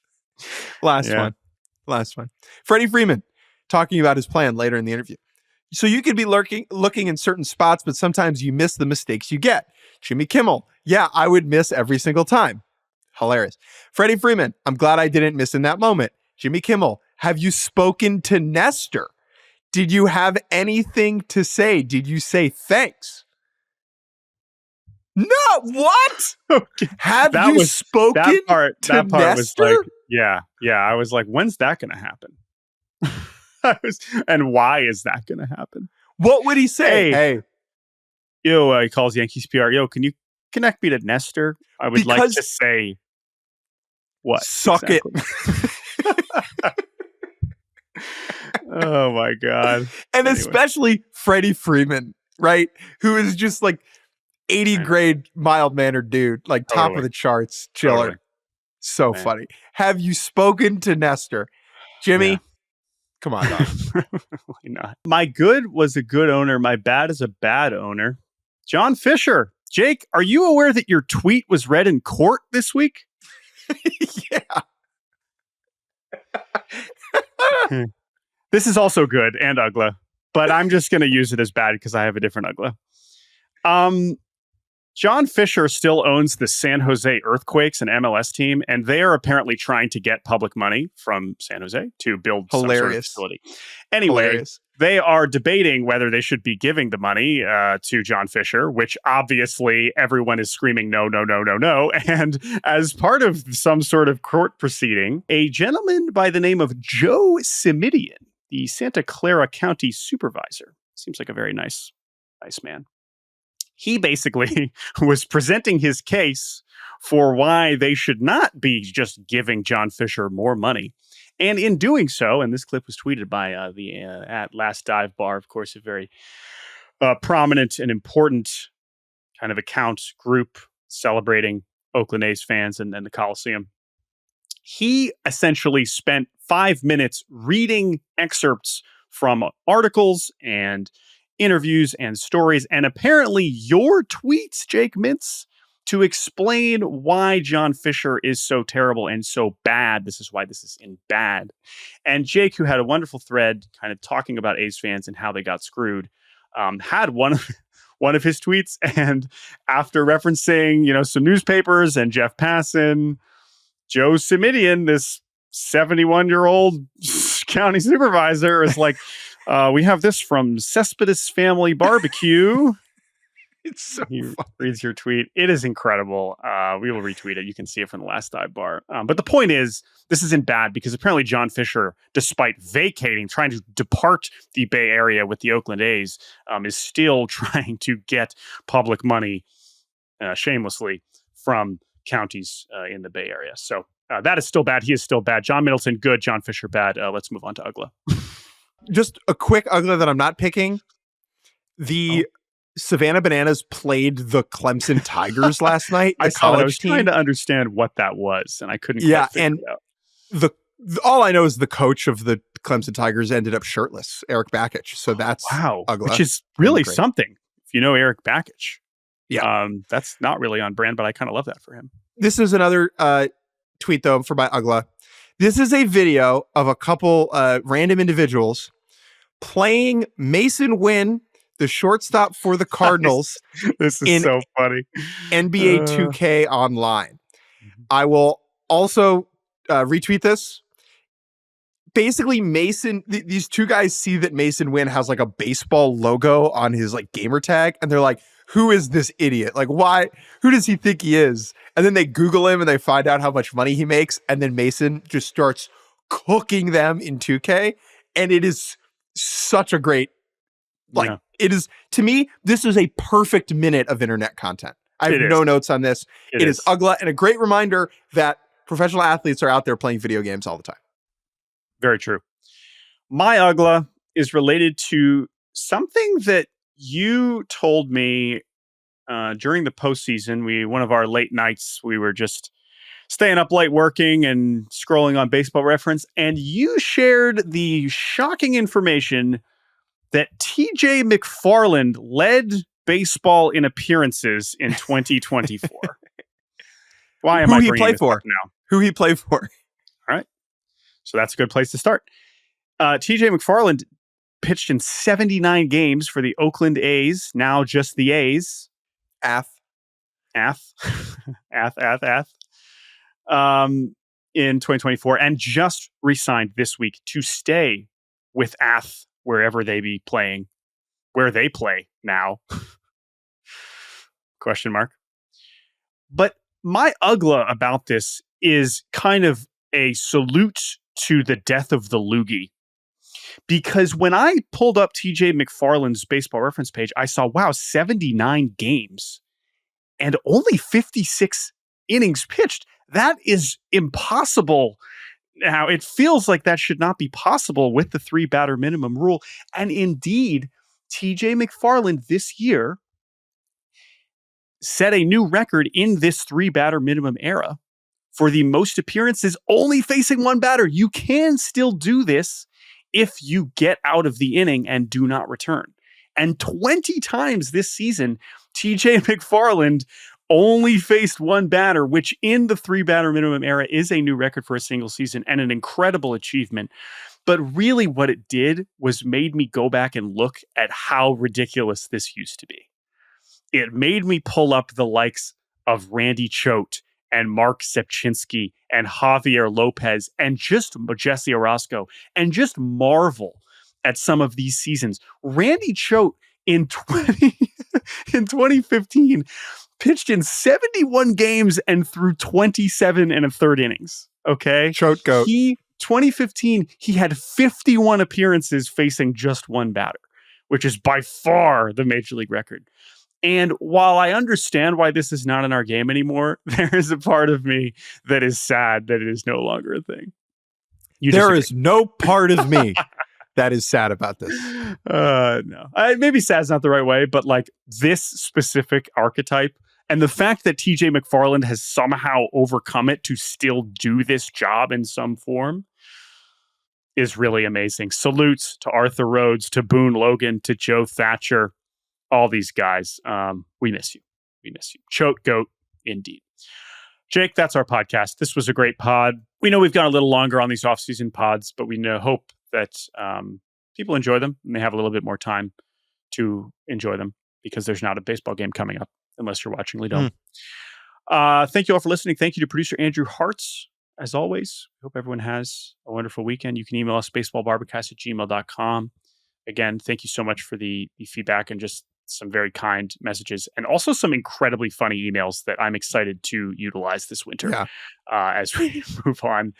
Last one. Freddie Freeman talking about his plan later in the interview. So you could be looking in certain spots, but sometimes you miss the mistakes you get. Jimmy Kimmel. Yeah, I would miss every single time. Hilarious. Freddie Freeman. I'm glad I didn't miss in that moment. Jimmy Kimmel. Have you spoken to Nestor? Did you have anything to say? Did you say thanks? No, what? Have you spoken that part to was Nestor? like, yeah. I was like, when's that going to happen? And why is that going to happen? What would he say? Hey. Yo, he calls Yankees PR. Yo, can you connect me to Nestor? I would like to say what? Suck exactly? it. Oh my God. And especially Freddie Freeman, right? Who is just like 80 grade mild-mannered dude, like top of the charts, chiller. Totally. So funny. Have you spoken to Nestor? Jimmy, come on, dog. Why not? My good was a good owner. My bad is a bad owner. John Fisher. Jake, are you aware that your tweet was read in court this week? Yeah. This is also good and Uggla, but I'm just going to use it as bad because I have a different Uggla. John Fisher still owns the San Jose Earthquakes, an MLS team, and they are apparently trying to get public money from San Jose to build some sort of facility. Anyway, they are debating whether they should be giving the money to John Fisher, which obviously everyone is screaming no, no, no, no, no. And as part of some sort of court proceeding, a gentleman by the name of Joe Simidian, the Santa Clara County supervisor, seems like a very nice man. He basically was presenting his case for why they should not be just giving John Fisher more money. And in doing so, and this clip was tweeted by at Last Dive Bar, of course, a very prominent and important kind of account group celebrating Oakland A's fans and the Coliseum. He essentially spent 5 minutes reading excerpts from articles and interviews and stories, and apparently your tweets, Jake Mintz, to explain why John Fisher is so terrible and so bad. This is why this is in bad. And Jake, who had a wonderful thread kind of talking about A's fans and how they got screwed, had one of his tweets. And after referencing, some newspapers and Jeff Passan, Joe Simidian, this 71-year-old county supervisor, is like, we have this from Cespedes Family Barbecue. It's so he funny. Reads your tweet. It is incredible. We will retweet it. You can see it from the Last Dive Bar. But the point is, this isn't bad because apparently John Fisher, despite trying to depart the Bay Area with the Oakland A's, is still trying to get public money shamelessly from counties in the Bay Area. So that is still bad. He is still bad. John Middleton, good. John Fisher, bad. Let's move on to Uggla. Just a quick Uggla that I'm not picking. The Savannah Bananas played the Clemson Tigers last night. I was trying to understand what that was, and I couldn't quite figure it out. All I know is the coach of the Clemson Tigers ended up shirtless, Eric Bakich. So that's Uggla, which is really something. If you know Eric Bakich, that's not really on brand, but I kind of love that for him. This is another tweet though for my Uggla. This is a video of a couple random individuals playing Mason Wynn, the shortstop for the Cardinals. This is so funny. NBA 2K Online. I will also retweet this. Basically, these two guys see that Mason Wynn has like a baseball logo on his like gamer tag, and they're like, who is this idiot? Like, why? Who does he think he is? And then they Google him and they find out how much money he makes. And then Mason just starts cooking them in 2K. And it is such a great, it is, to me, this is a perfect minute of internet content. I have no notes on this. It is Uggla, and a great reminder that professional athletes are out there playing video games all the time. Very true. My Uggla is related to something that you told me during the postseason. One of our late nights, we were just staying up late working and scrolling on Baseball Reference, and you shared the shocking information that TJ McFarland led baseball in appearances in 2024. Why am I bringing this up now? Who he played for. All right. So that's a good place to start. TJ McFarland pitched in 79 games for the Oakland A's, now just the A's. In 2024, and just re-signed this week to stay with Ath wherever they be playing, where they play now. Question mark. But my Uggla about this is kind of a salute to the death of the loogie. Because when I pulled up TJ McFarland's Baseball Reference page, I saw, wow, 79 games and only 56 innings pitched. That is impossible. Now, it feels like that should not be possible with the 3-batter minimum rule. And indeed, TJ McFarland this year set a new record in this 3-batter minimum era for the most appearances only facing one batter. You can still do this if you get out of the inning and do not return. And 20 times this season, TJ McFarland only faced one batter, which in the 3-batter minimum era is a new record for a single season and an incredible achievement. But really what it did was made me go back and look at how ridiculous this used to be. It made me pull up the likes of Randy Choate and Mark Sepchinski and Javier Lopez and just Jesse Orozco and just marvel at some of these seasons. Randy Choate in 2015 pitched in 71 games and threw 27 and a third innings. Okay. Choate goat. 2015, he had 51 appearances facing just one batter, which is by far the major league record. And while I understand why this is not in our game anymore, there is a part of me that is sad that it is no longer a thing. There is no part of me that is sad about this. No. Maybe sad is not the right way, but like this specific archetype and the fact that TJ McFarland has somehow overcome it to still do this job in some form is really amazing. Salutes to Arthur Rhodes, to Boone Logan, to Joe Thatcher. All these guys, we miss you. We miss you. Choate goat, indeed. Jake, that's our podcast. This was a great pod. We know we've gone a little longer on these off-season pods, but we hope that people enjoy them and they have a little bit more time to enjoy them because there's not a baseball game coming up unless you're watching Lidom. Thank you all for listening. Thank you to producer Andrew Hartz. As always, we hope everyone has a wonderful weekend. You can email us baseballbarbacast@gmail.com. Again, thank you so much for the feedback and just some very kind messages and also some incredibly funny emails that I'm excited to utilize this winter as we move on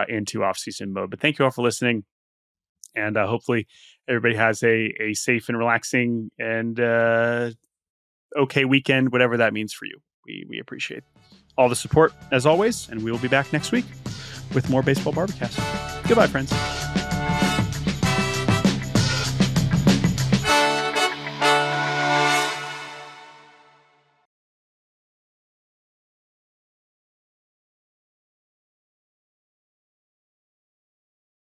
into off-season mode. But thank you all for listening. And hopefully everybody has a safe and relaxing and okay weekend, whatever that means for you. We appreciate all the support as always. And we will be back next week with more Baseball Barbacast. Goodbye, friends.